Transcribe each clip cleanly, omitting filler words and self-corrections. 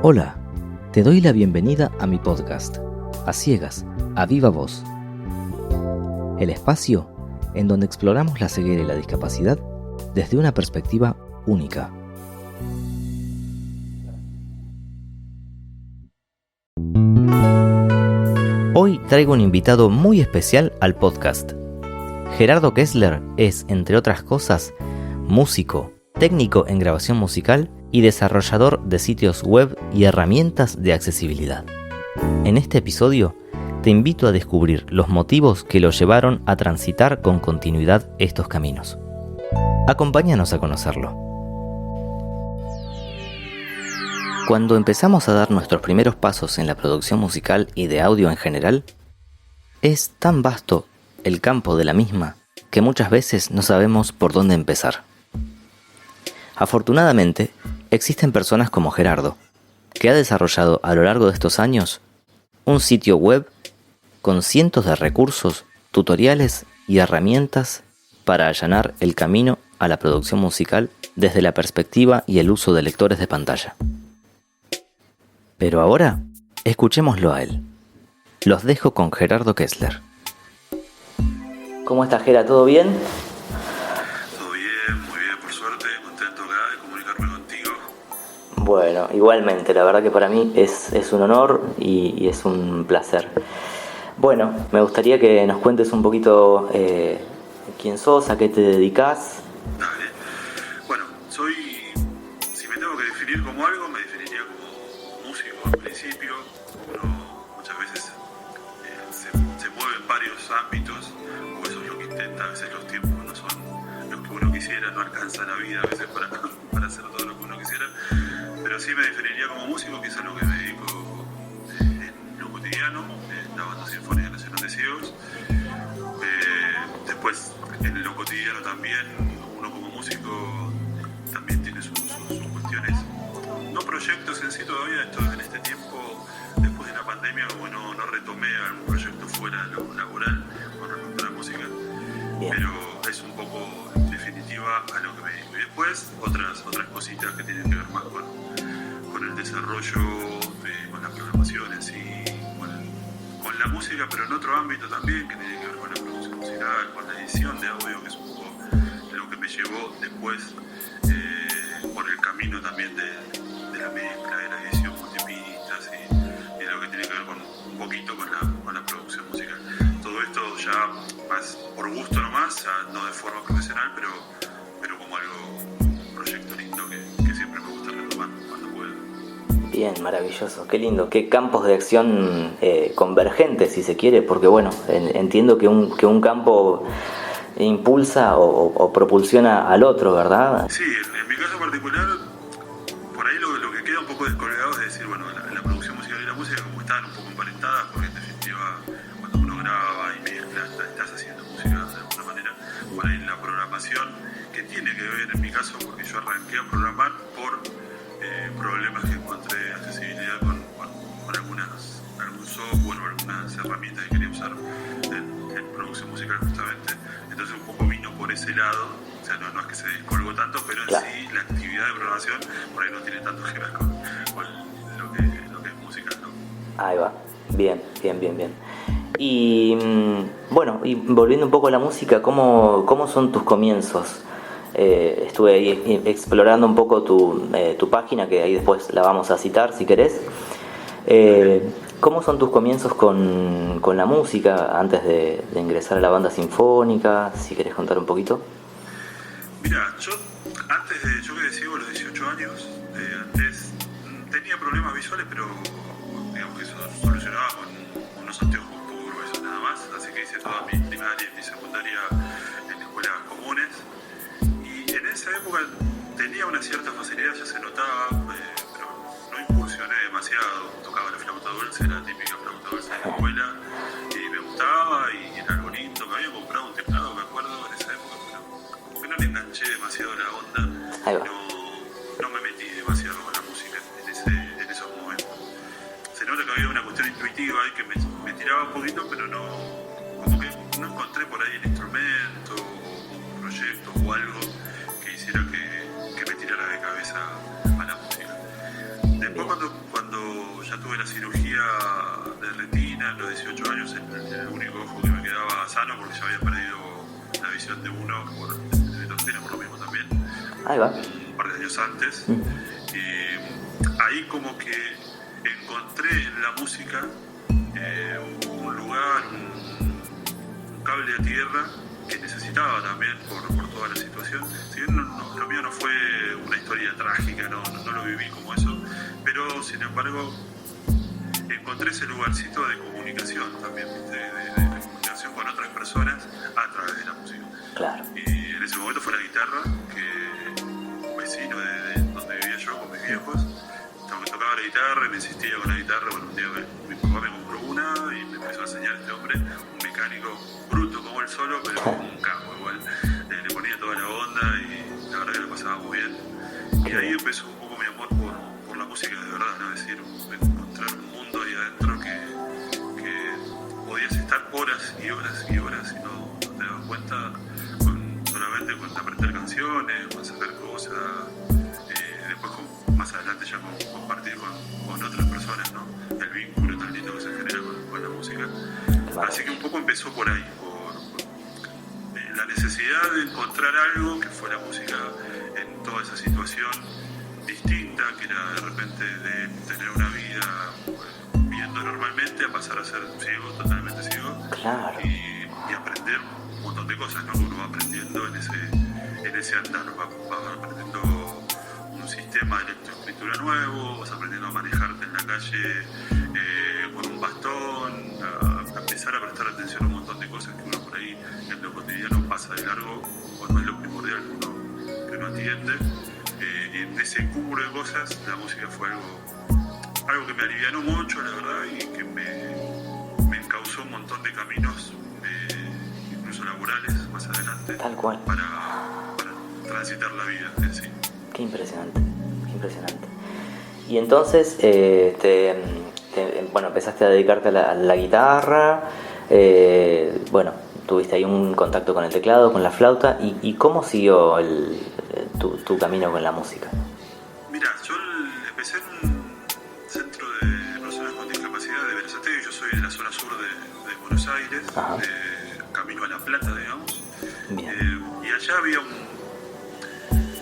Hola, te doy la bienvenida a mi podcast, A Ciegas, a Viva Voz. El espacio en donde exploramos la ceguera y la discapacidad desde una perspectiva única. Hoy traigo un invitado muy especial al podcast. Gerardo Kessler es, entre otras cosas, músico, técnico en grabación musical y desarrollador de sitios web y herramientas de accesibilidad. En este episodio te invito a descubrir los motivos que lo llevaron a transitar con continuidad estos caminos. Acompáñanos a conocerlo. Cuando empezamos a dar nuestros primeros pasos en la producción musical y de audio en general, es tan vasto el campo de la misma que muchas veces no sabemos por dónde empezar. Afortunadamente, existen personas como Gerardo, que ha desarrollado a lo largo de estos años un sitio web con cientos de recursos, tutoriales y herramientas para allanar el camino a la producción musical desde la perspectiva y el uso de lectores de pantalla. Pero ahora, escuchémoslo a él. Los dejo con Gerardo Kessler. ¿Cómo estás, Gera? ¿Todo bien? Muy bien, por suerte, contento acá de comunicarme contigo. Bueno, igualmente, la verdad que para mí es un honor y es un placer. Bueno, me gustaría que nos cuentes un poquito quién sos, a qué te dedicas. Dale. Bueno, si me tengo que definir como algo, me definiría como músico al principio. Uno muchas veces se mueve en varios ámbitos, o eso es lo que intenta. A veces los tiempos no son los que uno quisiera, no alcanza la vida a veces para hacer todo lo que uno quisiera, pero sí me definiría como músico, que es a lo que me dedico en lo cotidiano, en la Banda Sinfónica Nacional de Ciegos. Después, en lo cotidiano también, uno como músico también tiene sus cuestiones, no proyectos en sí todavía, en este tiempo, después de la pandemia, como no retomé algún proyecto fuera de lo laboral con respecto a la música. Bien. Pero es un poco en definitiva a lo que me dedico. Y después otras cositas que tienen que ver más con el desarrollo, con la programación en sí, con la música, pero en otro ámbito también que tiene que ver con la producción musical, con la edición de audio, que es un poco lo que me llevó después por el camino también de la mezcla, de la edición multipistas y lo que tiene que ver un poquito con la producción musical. Todo esto ya más por gusto nomás, no de forma profesional, pero como un proyecto lindo que siempre me gusta retomar cuando puedo. Bien, maravilloso, qué lindo, qué campos de acción convergentes, si se quiere, porque bueno, entiendo que un campo impulsa o propulsiona al otro, ¿verdad? Sí, en mi caso particular, por ahí lo que queda un poco descolgado es decir, bueno, la producción musical y la música como están un poco emparentadas, porque en definitiva cuando uno graba y mezcla, estás haciendo música de alguna manera. Por ahí la programación, que tiene que ver en mi caso, porque yo arranqué a programar por problemas que encontré de accesibilidad con algún software o algunas herramientas que quería usar en producción musical justamente. Entonces un poco vino por ese lado, o sea, no es que se descolgó tanto, pero en claro. Sí la actividad de programación por ahí no tiene tanto que ver con lo que es música, ¿no? Ahí va, bien. Y bueno, y volviendo un poco a la música, ¿cómo son tus comienzos? Estuve ahí explorando un poco tu página, que ahí después la vamos a citar si querés. ¿Cómo son tus comienzos con la música antes de ingresar a la banda sinfónica? Si querés contar un poquito. Mira, yo quedé ciego a los 18 años. Antes tenía problemas visuales, pero digamos que eso solucionaba con unos anteojos curvos y nada más. Así que hice toda mi primaria y mi secundaria en escuelas comunes. Y en esa época tenía una cierta facilidad, ya se notaba, pero no incursioné demasiado. Tocaba la flauta dulce, la típica flauta dulce de la escuela, y me gustaba y era algo lindo. Me había comprado un teclado, me acuerdo, en esa época, pero como que no le enganché demasiado la onda. No me metí demasiado con la música en esos momentos. Se nota que había una cuestión intuitiva ahí que me tiraba un poquito, pero como que no encontré por ahí el instrumento o un proyecto o algo que hiciera que me tirara de cabeza a la música. Después cuando tuve la cirugía de retina a los 18 años, el único ojo que me quedaba sano porque ya había perdido la visión de uno por retina, por lo mismo también. Ahí va. Un par de años antes. Y ahí como que encontré en la música un lugar, un cable a tierra que necesitaba también por toda la situación. Si bien lo mío no fue una historia trágica, no lo viví como eso, pero sin embargo encontré ese lugarcito de comunicación también, de comunicación con otras personas a través de la música. Claro. Y en ese momento fue la guitarra, que un vecino de donde vivía yo con mis viejos tocaba la guitarra y me insistía con la guitarra. Bueno, un día mi papá me compró una y me empezó a enseñar este hombre, un mecánico bruto como él solo, pero un capo igual. Le ponía toda la onda y la verdad que lo pasaba muy bien. Y ahí empezó un poco mi amor por la música de verdad, ¿no? Es decir, encontrar un mundo ahí adentro que podías estar horas y horas y horas y no te dabas cuenta solamente con aprender canciones, con saber cosas, después más adelante ya compartir con otras personas, ¿no? El vínculo tan lindo que se genera con la música. Así que un poco empezó por ahí, por la necesidad de encontrar algo que fue la música en toda esa situación distinta, que era de repente de tener una vida viviendo normalmente a pasar a ser ciego, totalmente ciego. Claro. Y aprender un montón de cosas, ¿no? Uno va aprendiendo en ese andar, va aprendiendo un sistema de lectoescritura nuevo, vas aprendiendo a manejarte en la calle con un bastón, a empezar a prestar atención a un montón de cosas que uno por ahí en lo cotidiano pasa de largo cuando es lo primordial que uno atiende. Y en ese cúmulo de cosas la música fue algo que me alivianó mucho, la verdad, y que me encauzó un montón de caminos, incluso laborales más adelante. Tal cual. Para transitar la vida en sí. Qué impresionante, qué impresionante. Y entonces, bueno, empezaste a dedicarte a la guitarra, bueno, tuviste ahí un contacto con el teclado, con la flauta, ¿y cómo siguió tu camino con la música? Mira, yo empecé en un centro de personas con discapacidad de Berazategui. Yo soy de la zona sur de Buenos Aires, camino a La Plata, digamos. Y allá había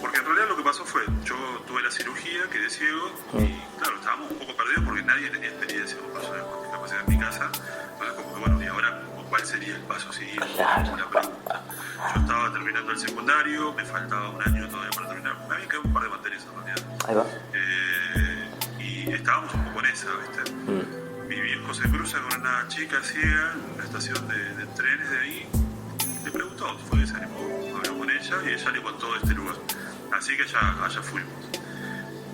porque en realidad lo que pasó fue, yo tuve la cirugía, quedé ciego, y claro, estábamos un poco perdidos porque nadie tenía experiencia con personas con discapacidad en mi casa. Entonces como que bueno, ¿y ahora cuál sería el paso siguiente? Claro. Una pregunta. Yo estaba terminando el secundario, me faltaba un año todavía para terminar, me había quedado un par de materias en realidad. Ahí va. Y estábamos un poco en esa, ¿viste? Mi viejo se cruza con una chica ciega en una estación de trenes de ahí, le preguntó, se animó, habló con ella y ella le contó de este lugar. Así que allá fuimos.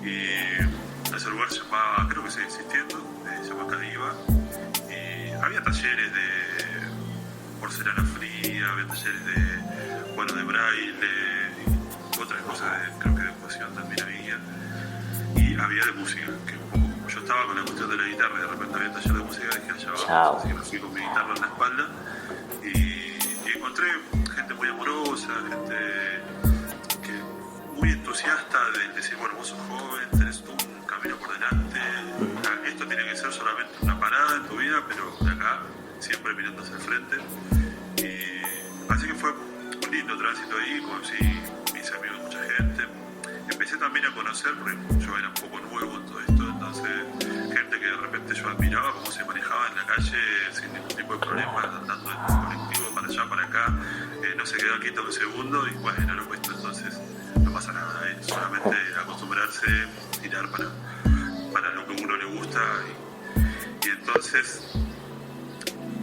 Y ese lugar se llamaba, creo que sigue existiendo, se llama Cadiva. Y había talleres de porcelana fría, había talleres de braille, y otras cosas, creo que de educación también había. Y había de música, que un poco como yo estaba con la cuestión de la guitarra y de repente había taller de música, dije allá vamos. Así que me fui con mi guitarra en la espalda y encontré gente muy amorosa, gente muy entusiasta de decir, bueno, vos sos joven, tenés todo un camino por delante, esto tiene que ser solamente una parada en tu vida, pero de acá, siempre mirando hacia el frente. Y así que fue un lindo tránsito ahí, conocí mis amigos, mucha gente. Empecé también a conocer, porque yo era un poco nuevo en todo esto, entonces gente que de repente yo admiraba cómo se manejaba en la calle sin ningún tipo de problema, andando en un colectivo para allá, para acá, no se quedaba quieto un segundo y bueno, lo puesto, entonces no pasa nada, solamente acostumbrarse, tirar para lo que uno le gusta y entonces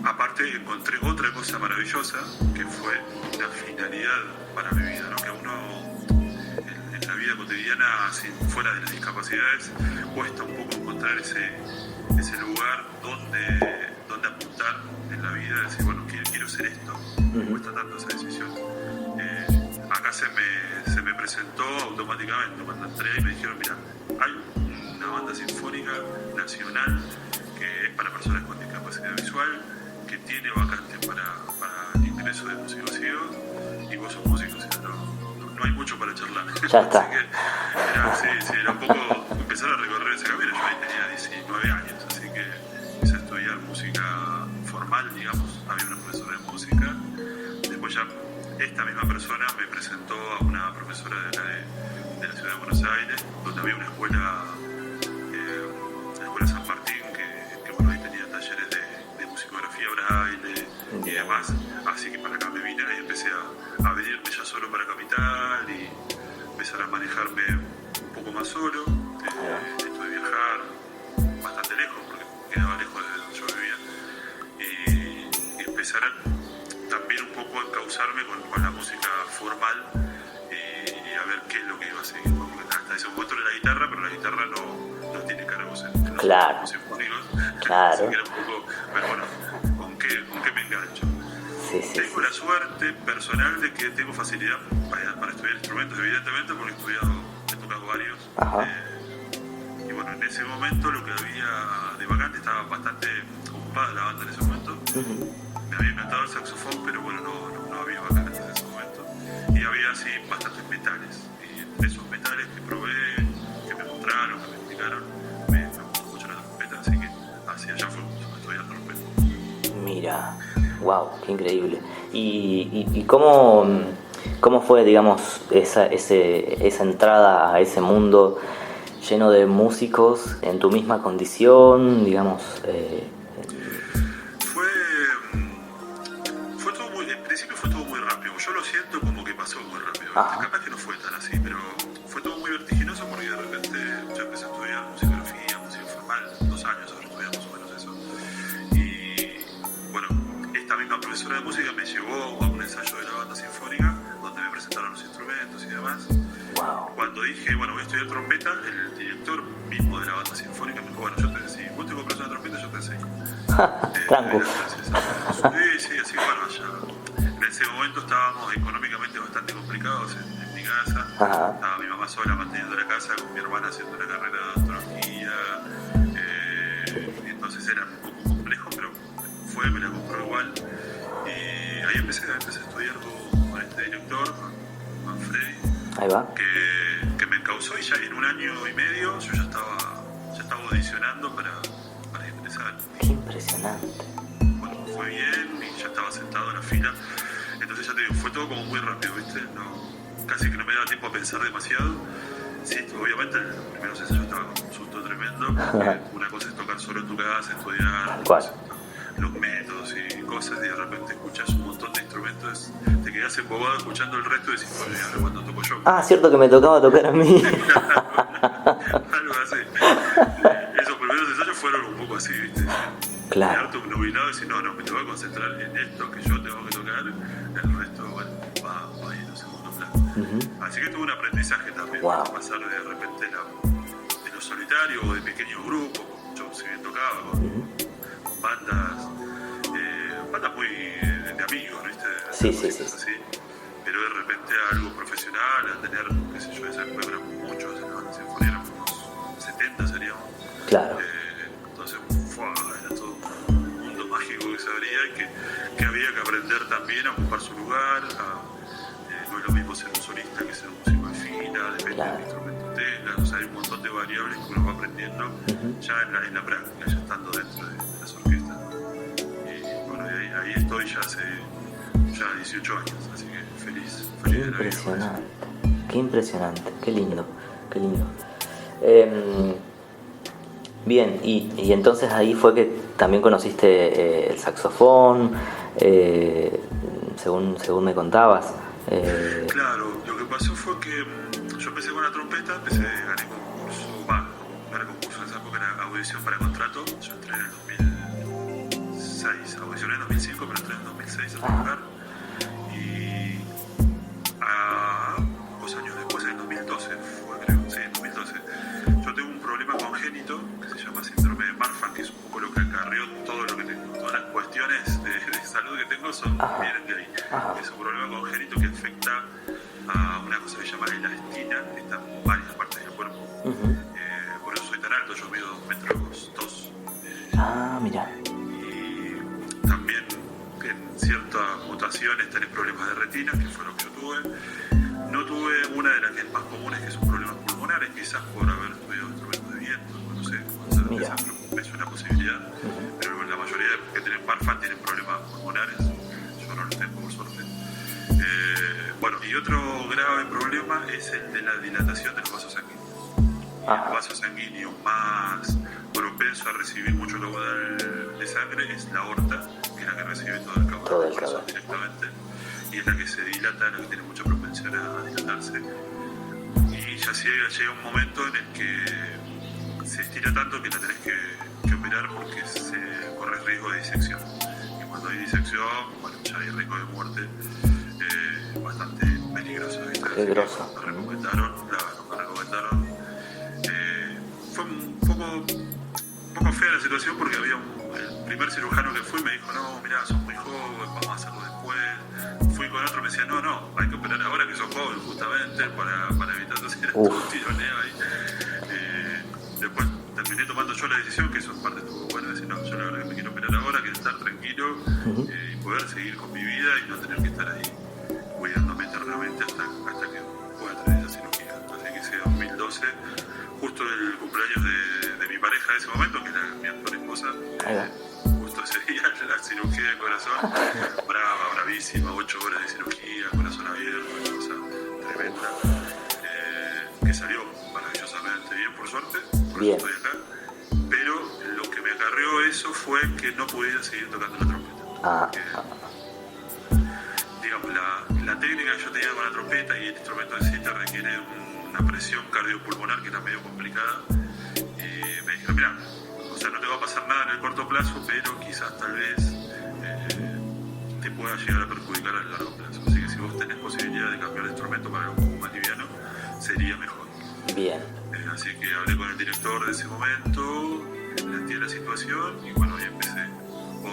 aparte encontré otra cosa maravillosa que fue la finalidad para mi vida, ¿no? Que a uno en la vida cotidiana, fuera de las discapacidades, cuesta un poco encontrar ese lugar donde apuntar en la vida, decir, bueno, quiero ser esto, me cuesta tanto esa decisión. Acá se me presentó automáticamente cuando entré y me dijeron, mira, hay una banda sinfónica nacional que es para personas con discapacidad visual, que tiene vacantes para el ingreso de músicos ciegos, y vos sos músico, o sea, no hay mucho para charlar. Ya está. Así que era un poco empezar a recorrer ese camino. Yo ahí tenía 19 años. esta misma persona me presentó a una profesora de la ciudad de Buenos Aires, donde había una escuela, la escuela San Martín, que bueno, ahí tenía talleres de musicografía braille y demás. Así que para acá me vine y empecé a venirme ya solo para Capital y empezar a manejarme un poco más solo. Esto de viajar bastante lejos, porque quedaba lejos de donde yo vivía, y empezar también un poco a encauzarme con la música formal y a ver qué es lo que iba a seguir. Porque hasta ese momento era la guitarra, pero la guitarra no tiene cargos en los sinfónicos. Claro. Así que era un poco, pero bueno, ¿con qué me engancho? Tengo la suerte personal de que tengo facilidad para estudiar instrumentos, evidentemente, porque he tocado varios. Y bueno, en ese momento lo que había de vacante, estaba bastante ocupada la banda en ese momento. Me había encantado el saxofón, pero bueno, no había vacantes en ese momento. Y había así bastantes metales. Y esos metales que probé, que me mostraron, que me explicaron, me gustó mucho la trompeta, así que hacia allá fue a estudiar trompeta. Mira, wow, qué increíble. ¿Y cómo fue, digamos, esa entrada a ese mundo lleno de músicos en tu misma condición, digamos? Fue todo muy, en principio fue todo muy rápido. Yo lo siento como que pasó muy rápido. Capaz que no fue tan así, pero fue todo muy vertiginoso porque de repente yo empecé a estudiar musicografía, música formal, 2 años ahora estudiando más o menos eso. Y bueno, esta misma profesora de música me llevó a un ensayo de la banda sinfónica donde me presentaron los instrumentos y demás. Cuando dije, bueno, voy a estudiar trompeta, el director mismo de la banda sinfónica me dijo, bueno, yo te enseño, vos te compras una trompeta, yo te enseño. Tranco. Sí, así bueno, ya. En ese momento estábamos económicamente bastante complicados en mi casa. Estaba mi mamá sola manteniendo la casa, con mi hermana haciendo la carrera de odontología. Entonces era un poco complejo, pero me la compró igual. Y ahí empecé a estudiar con este director, con Freddy. Ahí va. Que me encauzó y ya en 1 año y medio yo ya estaba audicionando para ingresar. Qué impresionante. Bueno, fue bien y ya estaba sentado en la fila. Entonces ya te digo, fue todo como muy rápido, ¿viste? Casi que no me daba tiempo a pensar demasiado. Sí, obviamente los primeros ensayos estaba con un susto tremendo. Una cosa es tocar solo en tu casa, estudiar los métodos y cosas, y de repente escuchas un montón de instrumentos, te quedas embobado escuchando el resto y decís, bueno, ¿y ahora cuándo toco yo? Cierto que me tocaba tocar a mí. Algo así. Esos primeros ensayos fueron un poco así, ¿viste? Claro. Quedarte obnubilado y decir, no, me tengo que concentrar en esto que yo tengo que tocar, el resto, bueno, va a ir en segundo plano. Así que tuve un aprendizaje también, pasar de repente de lo solitario o de pequeños grupos, yo si bien tocaba con bandas muy de amigos, ¿viste? Sí. Así, pero de repente a algo profesional, a tener, qué sé yo, esa época eran muchos, en la banda sinfónica eran unos 70 seríamos. Claro. Entonces, era todo un mundo mágico que se abría y que había que aprender también a ocupar su lugar. No es lo mismo ser un solista que ser un músico de fila, depende del instrumento que tengas. O sea, hay un montón de variables que uno va aprendiendo ya en la práctica, ya estando dentro de las orquestas. Y bueno, ahí estoy ya hace 18 años, así que feliz de la vida. Qué impresionante, qué lindo. Bien, y entonces ahí fue que también conociste el saxofón, según me contabas. Claro, lo que pasó fue que yo empecé con la trompeta, gané concurso en esa época, era audición para contrato. Yo entré en el 2006, audicioné en 2005, pero entré en el 2006 a tocar. Y pocos años después, en 2012 fue, creo, sí, en 2012, yo tengo un problema congénito que se llama síndrome de Marfan, que es un poco lo que acarreó todo lo que tengo, todas las cuestiones de salud que tengo vienen de ahí. Es un problema congénito que afecta a una cosa que se llama elastina, que está en varias partes del cuerpo. Por eso soy tan alto, yo mido 2 metros. Mira. Y también en ciertas mutaciones tenés problemas de retina, que fue lo que yo tuve. No tuve una de las que es más comunes, que son problemas pulmonares, quizás por haber estudiado instrumentos de viento, no sé, es una posibilidad. Pero la mayoría que tienen Marfan tienen problemas pulmonares, yo no los tengo por suerte. es el de la dilatación de los vasos sanguíneos. Y el vaso sanguíneo más propenso a recibir mucho caudal de sangre es la aorta, que es la que recibe todo el caudal del corazón directamente, y es la que se dilata, la que tiene mucha propensión a dilatarse. Y ya llega un momento en el que se estira tanto que la tenés que operar porque corre riesgo de disección. Y cuando hay disección, bueno, ya hay riesgo de muerte bastante peligroso. Peligroso. Me recomendaron. Fue un poco fea la situación porque había el primer cirujano que fui me dijo, no, mirá, sos muy joven, vamos a hacerlo después. Fui con otro, me decía, no, hay que operar ahora que sos joven, justamente, para evitar hacer un tironeo ahí. Después terminé tomando yo la decisión, que eso en parte estuvo bueno, decir, no, yo la verdad que me quiero operar ahora, quiero estar tranquilo y poder seguir con mi vida y no tener que estar ahí cuidándome eternamente hasta que pueda tener esa cirugía. Así que ese 2012, justo el cumpleaños de mi pareja de ese momento, que era mi actual esposa, justo ese día la cirugía de corazón, bravísima, 8 horas de cirugía, corazón abierto, una cosa tremenda, que salió maravillosamente bien, por suerte, por eso estoy acá, pero lo que me acarreó eso fue que no pudiera seguir tocando la trompeta. Digamos, la técnica que yo tenía con la trompeta y el instrumento en sí te requiere una presión cardiopulmonar que era medio complicada. Me dijeron, mira, o sea, no te va a pasar nada en el corto plazo, pero quizás tal vez te pueda llegar a perjudicar a largo plazo. Así que si vos tenés posibilidad de cambiar de instrumento para algo más liviano, sería mejor. Bien. Así que hablé con el director de ese momento, le planteé la situación y bueno, ahí empecé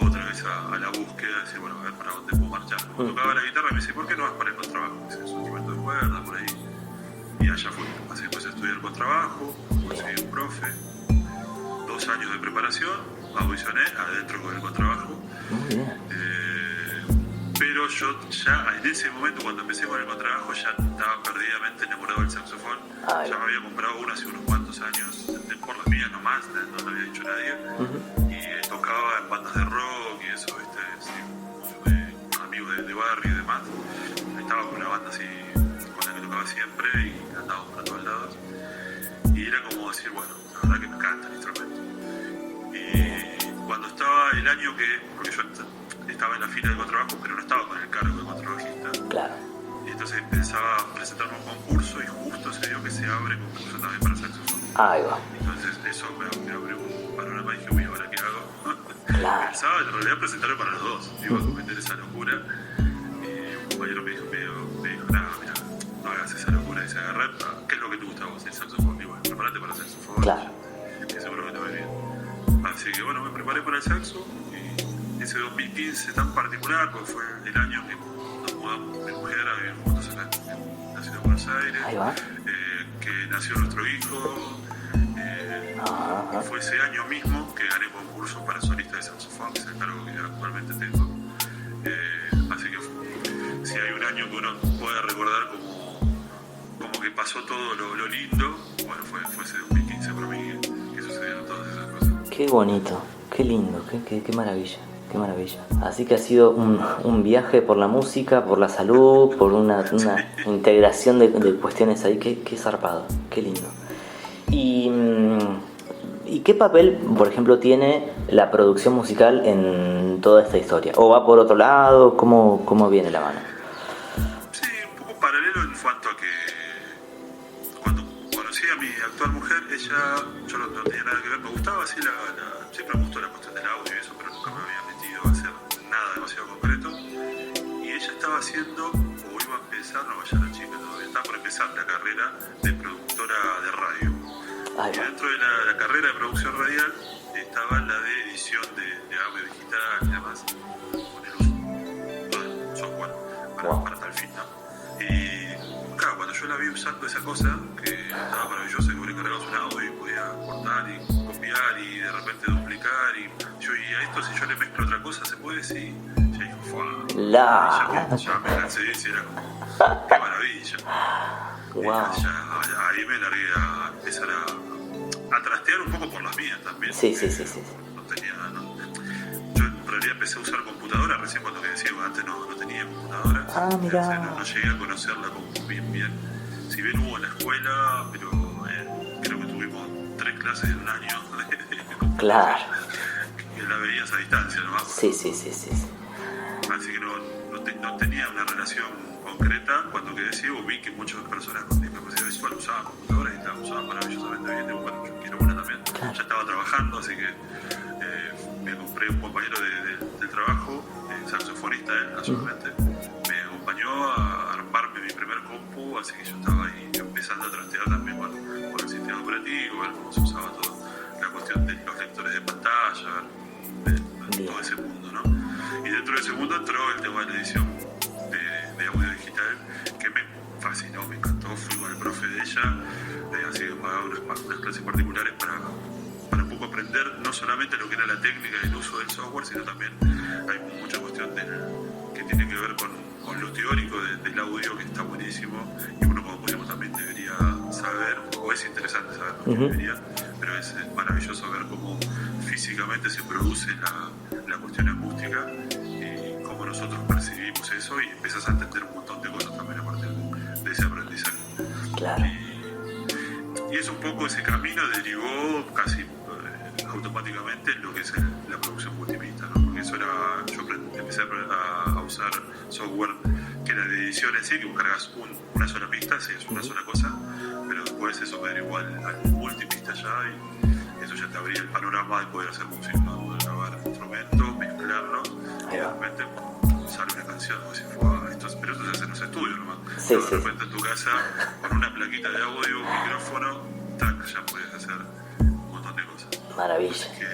otra vez a la búsqueda, de decir, bueno, a ver para dónde puedo marchar. Cuando tocaba la guitarra me dice, ¿por qué no vas para el contrabajo? Me dice, es un instrumento de cuerda, por ahí. Y allá fui. Así empecé a estudiar contrabajo, conseguí un profe, 2 años de preparación, audicioné adentro con el contrabajo. Pero yo ya en ese momento, cuando empecé con el contrabajo, ya estaba perdidamente enamorado del saxofón. Ya me había comprado uno hace unos cuantos años, por las mías nomás, no lo había dicho nadie. Y tocaba en bandas de rock y eso, amigos de barrio y demás. Estaba con una banda así con la que tocaba siempre y andábamos para todos lados. Y era como decir, bueno, la verdad que me encanta el instrumento. Y cuando estaba el año porque yo estaba en la fila de contrabajo, pero no estaba con el cargo de contrabajista. Claro. Y entonces pensaba presentarme a un concurso y justo se dio que se abre concurso también para saxofón. Ahí va. Entonces eso me abrió un panorama y dije, uy, ¿ahora qué hago? Claro. Pensaba en realidad presentarme para los dos, iba a cometer esa locura. Y un compañero me dijo, nada, mira, no hagas esa locura, dice, agarrar, ¿qué es lo que te gusta a vos? El saxofón. Y bueno, prepárate para el saxofón. Claro. Que seguro que te va a ir bien. Así que bueno, me preparé para el saxo. Ese 2015 tan particular, porque fue el año que nos mudamos mi mujer a vivir juntos acá en la ciudad de Buenos Aires, que nació nuestro hijo, y fue ese año mismo que gané concurso para solista de saxofón, que es el cargo que actualmente tengo. Así que si hay un año que uno pueda recordar como que pasó todo lo lindo, bueno, fue ese 2015 para mí que sucedieron todas esas cosas. Qué bonito, qué lindo, qué maravilla. Qué maravilla. Así que ha sido un viaje por la música, por la salud, por una integración de cuestiones ahí. Qué zarpado, qué lindo. ¿Y qué papel, por ejemplo, tiene la producción musical en toda esta historia? ¿O va por otro lado? ¿Cómo viene la mano? Sí, un poco paralelo en cuanto a que cuando conocí a mi actual mujer, yo no tenía nada que ver, me gustaba así siempre me gustó la cuestión del audio y eso, pero nunca me había metido a hacer nada demasiado concreto. Y ella estaba haciendo, o iba a empezar, no vaya la chica todavía, estaba por empezar la carrera de productora de radio. Y dentro de la carrera de producción radial estaba la de edición de audio digital y demás, con el uso de software para tal fin, ¿no? Y claro, cuando yo la vi usando esa cosa, que estaba maravillosa, que vos le cargabas un audio y podía cortar y copiar y de repente duplicar, y a esto si yo le mezclo otra cosa, ¿se puede? Sí. Ya dijo, ¡fua! Ya me cansé y era como, ¡qué maravilla! Wow. Ahí me largué a empezar a trastear un poco por las mías también. Sí. Yo en realidad empecé a usar computadora recién cuando me decía, antes no tenía computadora. Mira. No llegué a conocerla como bien. si bien hubo en la escuela, pero creo que tuvimos 3 clases en un año de computación. Claro. Que la veías a distancia nomás. Sí. Así que no tenía una relación concreta. Cuando quedé ciego vi que muchas personas con discapacidad visual usaban computadoras y usaban maravillosamente bien. Digo, bueno, yo quiero una también. Claro. Ya estaba trabajando, así que me compré un compañero del trabajo, saxofonista él, casualmente. Me acompañó a armarme mi primer compu, así que yo estaba ahí empezando a trastear también con el sistema operativo, ver cómo se usaba todo, la cuestión de los lectores de pantalla, de todo ese mundo, ¿no? Y dentro de ese mundo entró el tema de la edición de audio digital, que me fascinó, me encantó. Fui con el profe de ella, así que pagaba unas clases particulares para un poco aprender no solamente lo que era la técnica y el uso del software, sino también hay mucha cuestión que tiene que ver con lo teórico del audio, que está buenísimo, y uno como músico también debería saber, o es interesante saber, pero es maravilloso ver cómo físicamente se produce la cuestión acústica y cómo nosotros percibimos eso, y empiezas a entender un montón de cosas también a partir de ese aprendizaje. Claro. Y es un poco ese camino derivó casi automáticamente en lo que es la producción multipista, ¿no? Porque eso era, yo empecé a usar software que era de edición en sí, que vos cargas una sola pista, sí, es una sola cosa, pero después eso me derivó al multipista ya, y eso ya te abría el panorama de poder hacer música, ¿no? Poder grabar instrumentos, mezclarlos, y de repente sale una canción, como si fuera pero eso se hace en los estudios nomás. Sí, de repente en tu casa, con una plaquita de audio, un micrófono, tac, ya puedes hacer un montón de cosas. Maravilla. Así que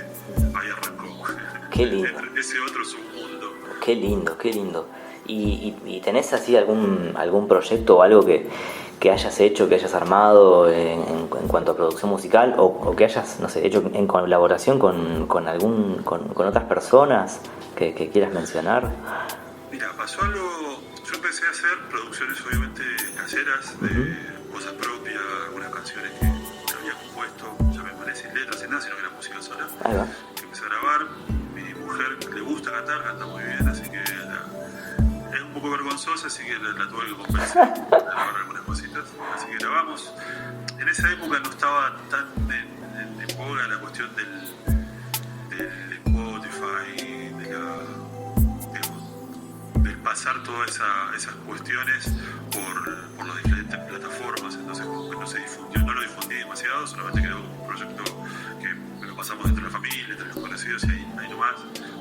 ahí arrancó. Qué lindo. Ese otro submundo. Qué lindo. ¿Y tenés así algún proyecto o algo que hayas hecho, que hayas armado en cuanto a producción musical, o que hayas, no sé, hecho en colaboración con otras personas que quieras mencionar? Mira, pasó algo. Yo empecé a hacer producciones obviamente caseras, de cosas propias, algunas canciones que había compuesto, ya me parece letras en nada, sino que era música sola. Ahí va. Que empecé a grabar. Mi mujer le gusta cantar, canta muy bien, así que es un poco vergonzosa, así que la tuve que convencer de grabar algunas cositas. Así que grabamos. En esa época no estaba tan en boga la cuestión del Spotify, del pasar todas esas cuestiones por las diferentes plataformas, entonces como que no lo difundí demasiado, solamente quedó un proyecto que lo pasamos entre la familia, entre los conocidos, y ahí nomás,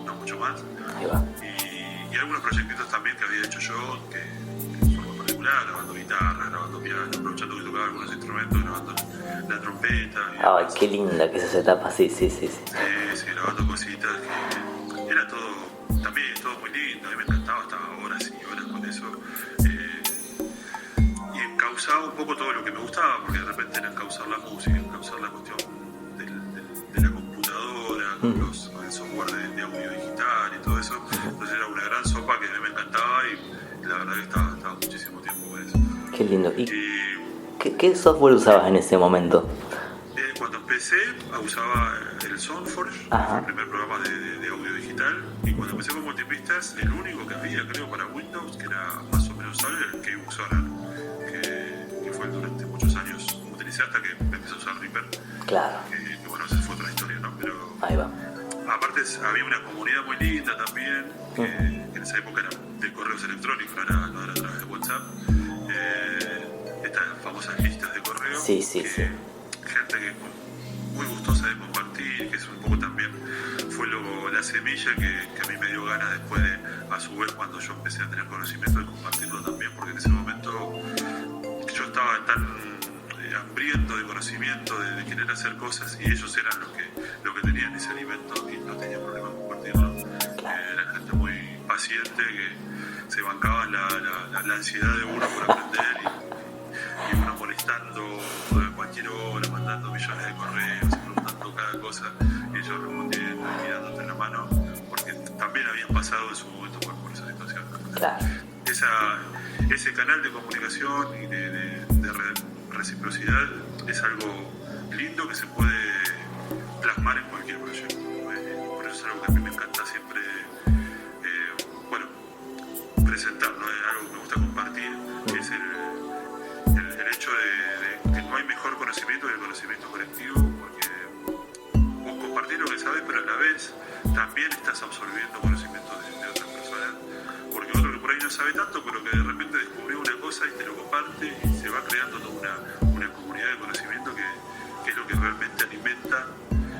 no mucho más. Ahí va. Y algunos proyectitos también que había hecho yo, que en forma particular, grabando guitarra, grabando piano, aprovechando que tocaba algunos instrumentos, grabando la trompeta. Ay, qué linda que es esa etapa, sí. Sí, grabando cositas que era todo muy lindo, a mí me encantaba, estaba horas y horas con eso. Y encauzaba un poco todo lo que me gustaba, porque de repente era encauzar la música, encauzar la cuestión de la computadora, con el software de audio digital y todo eso. Entonces era una gran sopa que a mí me encantaba, y la verdad que estaba muchísimo tiempo con eso. Qué lindo. ¿Y qué software usabas en ese momento? Cuando empecé usaba el Soundforge, el primer programa de audio digital, y cuando empecé con multipistas, el único que había, creo, para Windows, que era más o menos usable, era el Keybook Sonar, que fue durante muchos años utilicé hasta que empecé a usar Reaper. Claro. Que bueno, esa fue otra historia, ¿no? Pero ahí va. aparte había una comunidad muy linda también, que en esa época era de correos electrónicos, no era a través de WhatsApp. Estas famosas listas de correo. Sí. Gente que muy gustosa de compartir, que es un poco también fue la semilla que a mí me dio ganas después a su vez, cuando yo empecé a tener conocimiento, de compartirlo también, porque en ese momento yo estaba tan hambriento de conocimiento, de querer hacer cosas, y ellos eran los que tenían ese alimento y no tenía problema en compartirlo. Eran gente muy paciente, que se bancaban la ansiedad de uno por aprender, y uno molestando a cualquier hora, mandando millones de correos, preguntando cada cosa, y ellos respondiendo y mirándote la mano, porque también habían pasado en su momento por esa situación. Claro. Ese canal de comunicación y de reciprocidad es algo lindo que se puede plasmar en cualquier proyecto. Por eso es algo que a mí me encanta siempre presentar, ¿no? Es algo que me gusta compartir, es el hecho autoconocimiento y el conocimiento colectivo, porque vos compartís lo que sabés, pero a la vez también estás absorbiendo conocimiento de otras personas, porque otro que por ahí no sabe tanto, pero que de repente descubrió una cosa y te lo comparte y se va creando toda una comunidad de conocimiento que es lo que realmente alimenta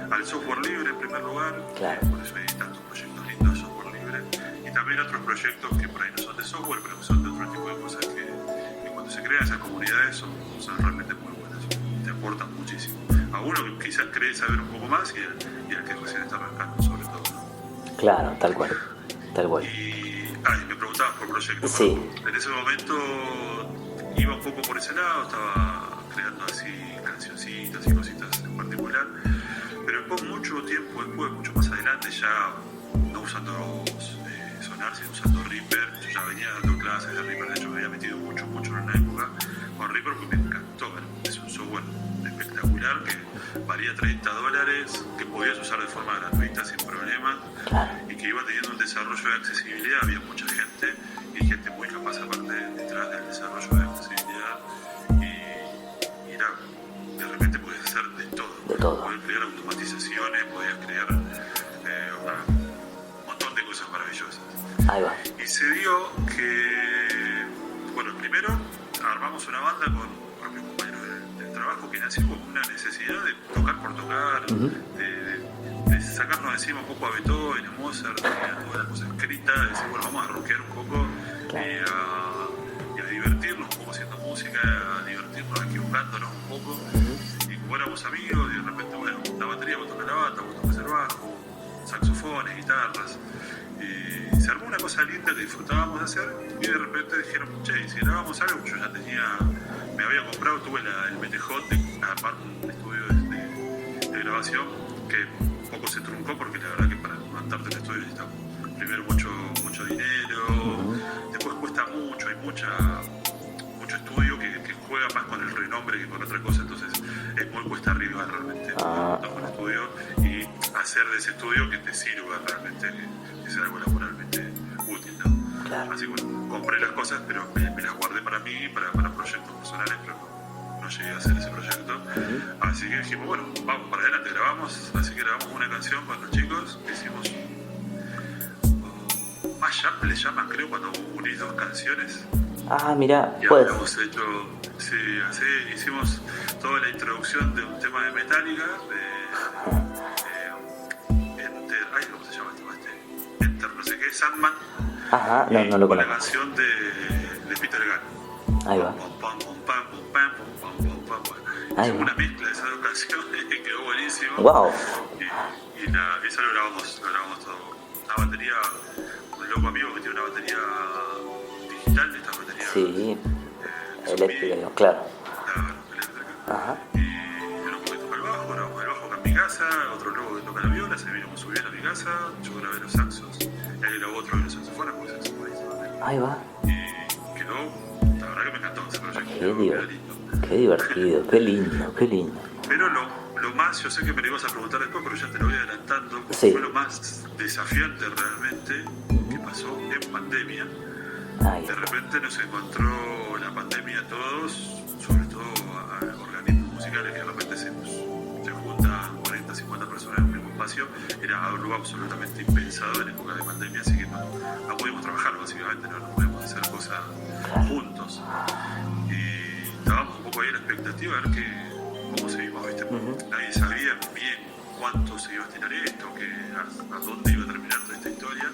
al software libre en primer lugar. Claro. Por eso hay tantos proyectos lindos de software libre y también otros proyectos que por ahí no son de software, pero que son de otro tipo de cosas que cuando se crean esas comunidades son realmente muy buenas, te aportan muchísimo a uno que quizás cree saber un poco más y al que recién está arrancando sobre todo, ¿no? Claro, tal cual. Y me preguntabas por proyectos. Sí. En ese momento iba un poco por ese lado, estaba creando así cancioncitas y cositas en particular, pero después, mucho tiempo después, mucho más adelante, ya no usando Sonar, sino usando Reaper. Yo ya venía dando clases de Reaper, de hecho me había metido mucho en una época con Reaper porque me encantó. Es un software espectacular que valía $30, que podías usar de forma gratuita sin problema, y que iba teniendo un desarrollo de accesibilidad. Había mucha gente y gente muy capaz aparte detrás del desarrollo de accesibilidad, y era, de repente podías hacer de todo. Podías crear automatizaciones, podías crear un montón de cosas maravillosas. Ahí va. Y se dio que, bueno, primero armamos una banda con mis compañeros del trabajo, que nació como una necesidad de tocar por tocar, de sacarnos de encima un poco a Beethoven, a Mozart, toda la cosa escrita, de decir, bueno, vamos a rockear un poco y a divertirnos un poco haciendo música, a divertirnos equivocándonos un poco. Y como éramos amigos, y de repente, bueno, la batería vos tocas la bata, vos tocas el bajo, saxofones, guitarras. Y se armó una cosa linda que disfrutábamos de hacer, y de repente dijeron, che, si grabamos algo, yo ya me había comprado, tuve el MTJ, aparte un estudio de grabación, que un poco se truncó porque la verdad que para montarte el estudio necesitas primero mucho dinero, después cuesta mucho, hay mucho estudio que juega más con el renombre que con otra cosa, entonces es muy cuesta arriba realmente montar un estudio y hacer de ese estudio que te sirva realmente, que sea algo laboralmente útil, ¿no? Claro. Así que bueno, compré las cosas, pero me las guardé para mí, para proyectos personales, pero no llegué a hacer ese proyecto. Así que dijimos, bueno, vamos para adelante, grabamos. Así que grabamos una canción con los chicos, hicimos mashup, le llaman, creo, cuando unís dos canciones. Mira, y pues. habíamos hecho, sí, así hicimos toda la introducción de un tema de Metallica, ¿cómo se llama este? Enter, no sé qué, Sandman. Ajá, no lo con la conozco. canción de Peter Gunn. Ahí va. Ahí Hicimos va. una mezcla de esas dos canciones que quedó buenísimo. Wow. Y eso lo grabamos todo. Una batería, un loco amigo que tiene una batería digital, esta batería Sí, eléctrica, claro. Eléctrica. Ajá. Y el loco que toca el bajo, grabamos el bajo acá en mi casa, otro loco que toca la viola, se vino subiendo a mi casa, yo grabé los saxos, él grabó otro de los saxofones, porque es saxofonista también. Ahí va. Y quedó, la verdad que me encantó ese proyecto. Qué divertido, qué lindo. Pero lo más, yo sé que me lo ibas a preguntar después, pero ya te lo voy adelantando, Sí. fue lo más desafiante realmente que pasó en pandemia. De repente nos encontró la pandemia a todos, sobre todo a organismos musicales que de repente se juntan 40, 50 personas en un mismo espacio. Era algo absolutamente impensado en época de pandemia, así que no pudimos trabajar básicamente, no pudimos hacer cosas juntos. Y estábamos un poco ahí en la expectativa de ver cómo seguimos, ¿viste? Nadie sabía bien cuánto se iba a estirar esto, a dónde iba a terminar toda esta historia.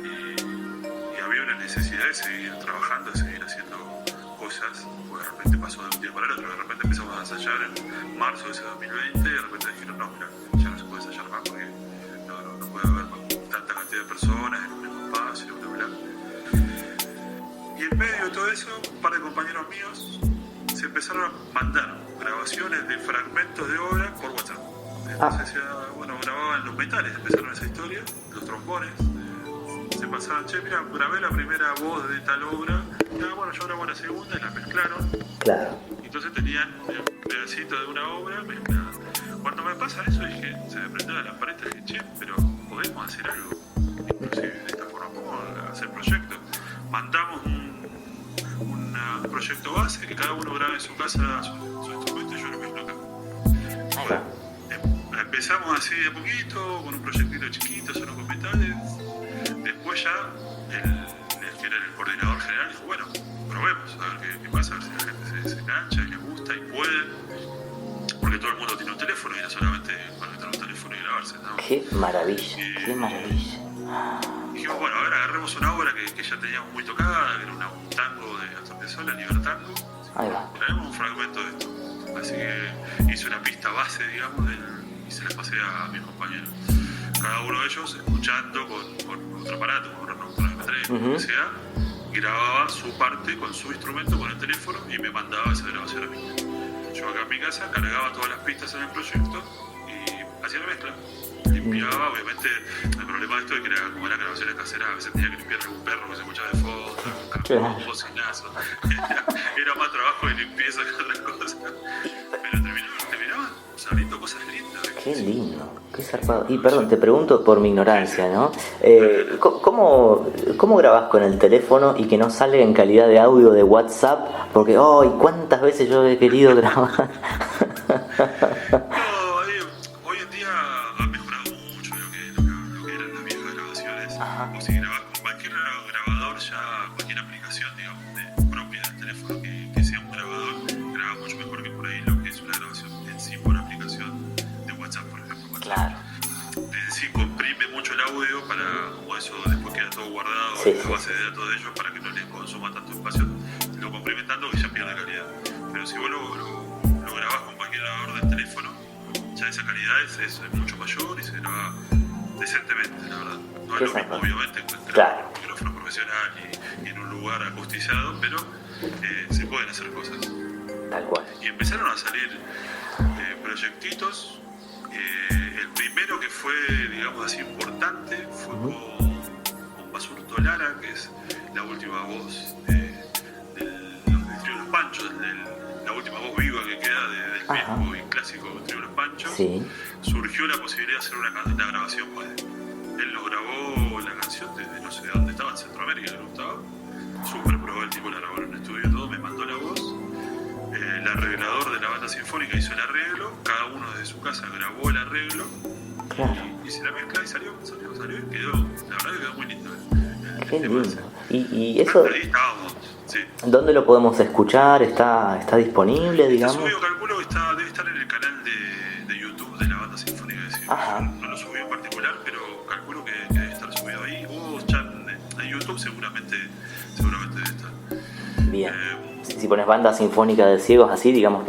Y había una necesidad de seguir trabajando, de seguir haciendo cosas, porque de repente pasó de un día para el otro. De repente empezamos a ensayar en marzo de ese 2020 y de repente dijeron, no, mira, ya no se puede ensayar más porque no puede haber tanta cantidad de personas en un mismo espacio, bla, bla. Y en medio de todo eso, un par de compañeros míos se empezaron a mandar grabaciones de fragmentos de obra por WhatsApp. Entonces, grababan los metales, empezaron esa historia, los trombones. Se pasaban, che, mira, grabé la primera voz de tal obra, yo grabo la segunda y la mezclaron. Claro. Entonces tenían un pedacito de una obra mezclada. Cuando me pasa eso dije, se me prendió la lamparita y dije, che, pero podemos hacer algo. Inclusive de esta forma, podemos hacer proyectos. Mandamos un proyecto base, que cada uno grabe en su casa su instrumento, y yo lo que Claro. Empezamos así de a poquito, con un proyectito chiquito, solo con metales. Después ya, el que era el coordinador general dijo, bueno, probemos, a ver qué pasa, a ver si la gente se engancha y le gusta y puede. Porque todo el mundo tiene un teléfono y no solamente conectar un teléfono y grabarse, ¿no? Qué maravilla, qué maravilla. Dijimos, bueno, a ver, agarremos una obra que ya teníamos muy tocada, que era un tango de Astor Piazzolla, Libertango. Ahí va. Traemos un fragmento de esto. Así que hice una pista base, digamos, y se la pasé a mis compañeros. Cada uno de ellos, escuchando con otro aparato, con un MP3, con lo que sea, grababa su parte con su instrumento, con el teléfono, y me mandaba esa grabación a mí. Yo acá en mi casa cargaba todas las pistas en el proyecto y hacía la mezcla. Limpiaba, obviamente, el problema de esto es que como eran grabaciones caseras, a veces tenía que limpiar algún perro que se escuchaba de fondo, algún bocinazo. Era más trabajo de limpieza que otra cosa. Pero terminaban saliendo cosas lindas. Qué lindo, qué zarpado. Y perdón, te pregunto por mi ignorancia, ¿no? ¿Cómo grabás con el teléfono y que no salga en calidad de audio de WhatsApp? Porque, ¡ay! ¿Cuántas veces yo he querido grabar? Hoy en día ha mejorado mucho lo que eran las viejas grabaciones. O si grabás con cualquier grabador, ya cualquier aplicación, digamos, propia del teléfono que sea un grabador, graba mucho mejor que por ahí lo que es una grabación en sí por aplicación de WhatsApp, por ejemplo. Claro. En sí comprime mucho el audio para, como eso después queda todo guardado en la base de datos de ellos para que no les consuma tanto espacio, lo comprime tanto que ya pierde calidad. Pero si vos lo grabás con cualquier grabador del teléfono, ya esa calidad es mucho mayor y se graba decentemente, la verdad. No es lo mismo, obviamente, encontrar un micrófono profesional y en un lugar acustizado, pero se pueden hacer cosas. Tal cual. Y empezaron a salir proyectitos. El primero que fue, digamos así, importante fue con Basurto Lara, que es la última voz del trío Los Panchos, la última voz viva que queda del mismo y clásico trío Los Panchos. Sí. Surgió la posibilidad de hacer una grabación, pues él nos grabó la canción desde no sé de dónde estaba, en Centroamérica, le gustaba. Súper probó, el tipo la grabó en un estudio y todo, me mandó la voz. El arreglador de la banda sinfónica hizo el arreglo, cada uno desde su casa grabó el arreglo, y se la mezcla y salió y quedó, la verdad que quedó muy lindo. Qué lindo. Y eso, ahí estábamos, sí. ¿Dónde lo podemos escuchar? ¿Está disponible, digamos? Yo calculo que debe estar en el canal de YouTube de la banda sinfónica de Ciudad. No lo subí en particular, pero calculo que debe estar subido ahí, o ya en YouTube seguramente debe estar. Bien. Si pones banda sinfónica de ciegos así, digamos,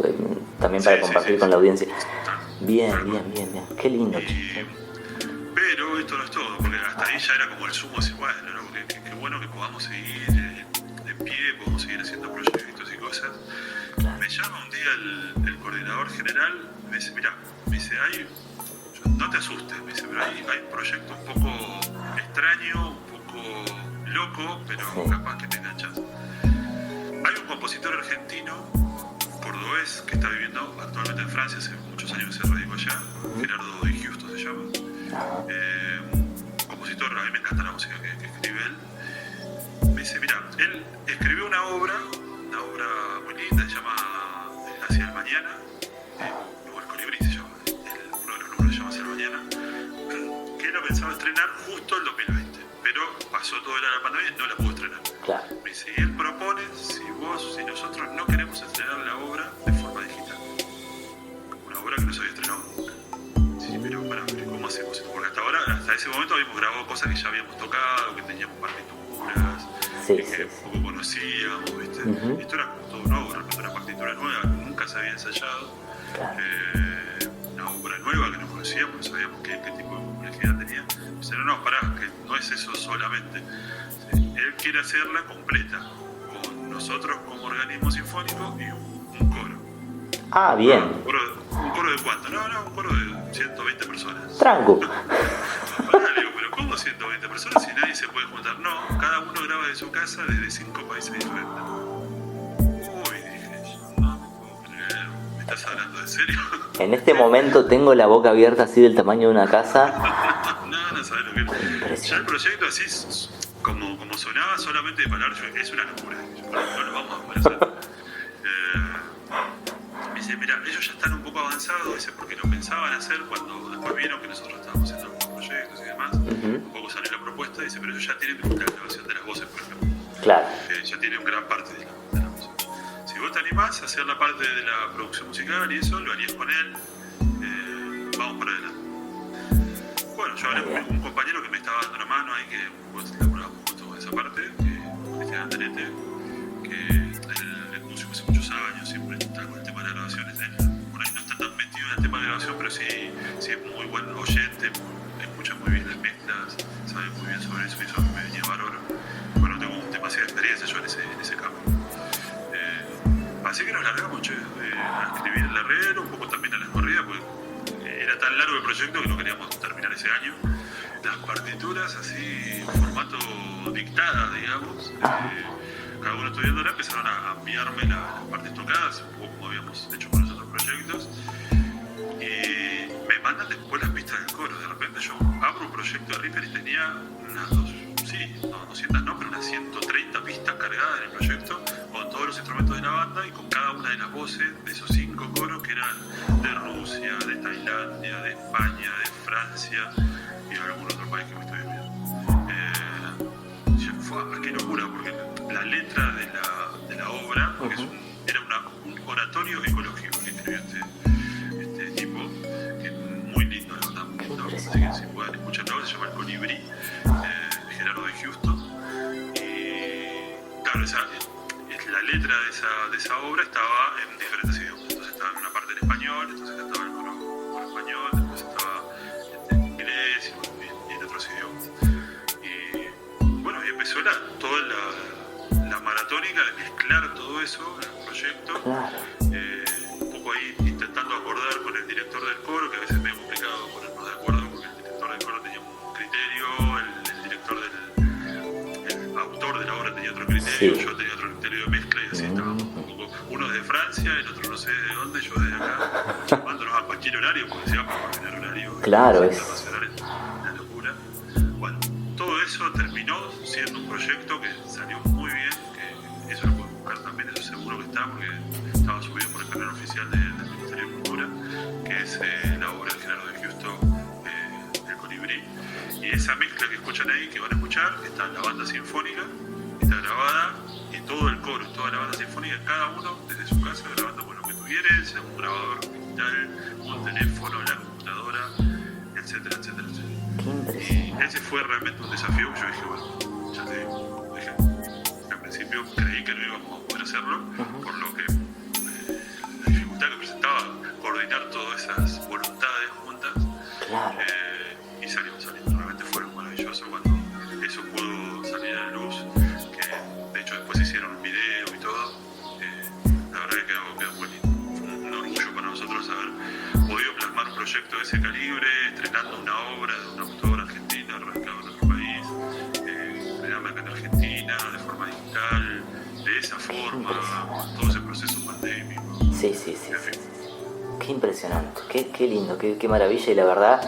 también para compartir con la audiencia. Bien. Qué lindo. Pero esto no es todo, porque hasta ahí ya era como el sumo, así, bueno, qué bueno que podamos seguir en pie, podemos seguir haciendo proyectos y cosas. Me llama un día el coordinador general, me dice, mira, no te asustes, me dice, pero hay un proyecto un poco extraño, un poco loco, pero capaz que te enganchas. Hay un compositor argentino, cordobés, que está viviendo actualmente en Francia, hace muchos años que se radicó allá, Gerardo Di Giusto se llama. Compositor, a mí me encanta la música que escribe él. Me dice, mira, él escribió una obra muy linda, se llama Hacia el Mañana, o El Colibrí se llama, uno de los números se llama Hacia el Mañana, que él lo pensaba estrenar justo el 2020, pero pasó toda la pandemia y no la pudo estrenar. Claro. Me dice, y él propone si nosotros no queremos estrenar la obra de forma digital, una obra que no se había estrenado nunca. Sí, pero ¿cómo hacemos? Porque hasta ese momento habíamos grabado cosas que ya habíamos tocado, que teníamos partituras, que poco conocíamos, ¿viste? Esto era como todo nuevo, de repente una partitura nueva que nunca se había ensayado, una obra nueva que no conocíamos, no sabíamos qué tipo de complejidad tenía. O sea, no, pará, que no es eso solamente. Él quiere hacerla completa, con nosotros como organismo sinfónico y un coro. Ah, bien. ¿Un coro de cuánto? No, un coro de 120 personas. Tranco. Pero ¿cómo 120 personas si nadie se puede juntar? No, cada uno graba de su casa desde 5 países diferentes. Uy, dije, no puedo creer, ¿me estás hablando de serio? En este momento tengo la boca abierta así del tamaño de una casa. No sabes lo que es. Ya el proyecto así, como sonaba solamente de palabras, es una locura. No lo vamos a poder hacer. dice, mira, ellos ya están un poco avanzados, dice, porque lo pensaban hacer cuando después vieron que nosotros estábamos haciendo algunos proyectos y demás. Un poco salió la propuesta, dice, pero ellos ya tienen la grabación de las voces, por ejemplo. Claro. Ya tienen gran parte de la música. Si vos te animás a hacer la parte de la producción musical y eso, lo harías con él, vamos para adelante. Bueno, yo hablé con un compañero que me estaba dando una mano ahí, que pues laburamos justo con esa parte, Cristian Andanete, que él es músico hace muchos años, siempre está con el tema de las grabaciones. Él por ahí no está tan metido en el tema de grabación, pero sí es muy buen oyente, escucha muy bien las mezclas, sabe muy bien sobre eso, y eso me venía bárbaro. Bueno, tengo demasiada experiencia yo en ese campo. Así que nos largamos, a escribir el arreglo, un poco también a las corridas, porque era tan largo el proyecto que no queríamos terminar ese año. Las partituras así, formato dictada, digamos, cada uno estudiándola, empezaron a enviarme las partes tocadas, un poco como habíamos hecho con los otros proyectos, y me mandan después las pistas del coro. De repente yo abro un proyecto de Reaper y tenía unas 200 no, pero unas 130 pistas cargadas en el proyecto, con todos los instrumentos de la banda y con cada una de las voces de esos 5 coros que eran de Rusia, de Tailandia, de España, de Francia y de algún otro país que me estoy olvidando. Qué locura, porque la letra de la obra, porque era un oratorio ecológico que escribió este tipo, que es muy lindo, la verdad, muy lindo. Así que si pueden escucharlo, se llama El Colibrí, de Gerardo de Houston. Y claro, la letra de esa obra estaba en diferentes idiomas. Entonces estaba en una parte en español, entonces cantaba el coro español, después estaba en inglés y en otros idiomas. Y bueno, y empezó toda la maratónica de mezclar todo eso en el proyecto. Un poco ahí intentando acordar con el director del coro, que a veces es medio complicado ponernos de acuerdo, porque el director del coro tenía un criterio, el director el autor de la obra tenía otro criterio, yo tenía otro criterio de mezcla, y así estábamos un poco, uno de Francia, el otro no sé de dónde, yo de acá, llamándonos a cualquier horario, porque si vamos a tener horario internacional, es una locura. Bueno, todo eso terminó siendo un proyecto que salió muy bien, que eso lo pueden buscar también, eso seguro que está, porque estaba subido por el canal oficial del Ministerio de Cultura, que es la obra de Gerardo de Houston, El Colibrí. Y esa mezcla que escuchan ahí, que van a escuchar, está en la banda sinfónica, está grabada, y todo el coro, toda la banda sinfónica, cada uno desde su casa grabando con lo que tuviera, sea un grabador digital, un teléfono, la computadora, etcétera, etcétera, etcétera. Y ese fue realmente un desafío que yo dije, bueno, ya te digo, al principio creí que no íbamos a poder hacerlo, por lo que la dificultad que presentaba coordinar todas esas voluntades juntas. Y salimos. Realmente fue maravilloso cuando eso pudo salir a la luz, que de hecho después hicieron un video y todo. La verdad que quedó muy lindo. Fue un orgullo para nosotros haber podido plasmar un proyecto de ese calibre, estrenando una obra de un autor argentino radicado en otro país, estrenarla acá en Argentina de forma digital, de esa forma, todo ese proceso pandémico. Sí. Qué impresionante, qué lindo, qué maravilla, y la verdad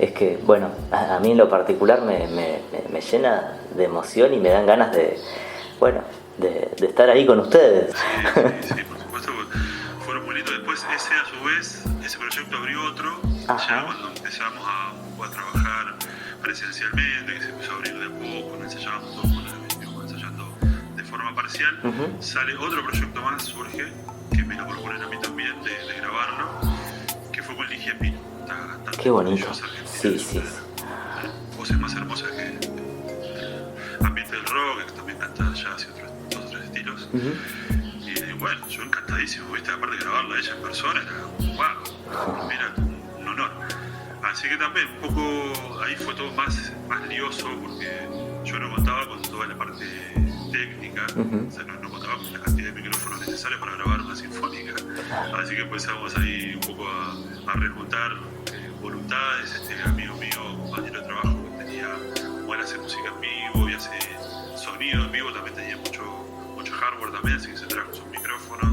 es que, bueno, a mí en lo particular me llena de emoción y me dan ganas de estar ahí con ustedes. Sí, por supuesto, fueron muy lindos. Después a su vez, ese proyecto abrió otro, ya cuando empezamos a trabajar presencialmente, que se empezó a abrir de a poco, no ensayábamos todos con el ensayando de forma parcial, sale otro proyecto más, surge, que me lo proponen a mí también de grabarlo, que fue con Ligia Pino. Qué bonito. Sí. Voces más hermosas que el ambiente del rock, que también canta ya hace otros estilos. Y bueno, yo encantadísimo, ¿viste? Aparte de grabarla a ella en persona, era wow, mira, un honor. Así que también un poco ahí fue todo más lioso, porque yo no contaba con toda la parte técnica, o sea, no contaba con la cantidad de micrófonos necesarios para grabar una sinfónica. Así que empezamos ahí un poco a rejuntar voluntades. Este amigo mío, compañero de trabajo, que tenía bueno, hace música en vivo y hace sonido en vivo, también tenía mucho hardware también, así que se trajo sus micrófonos.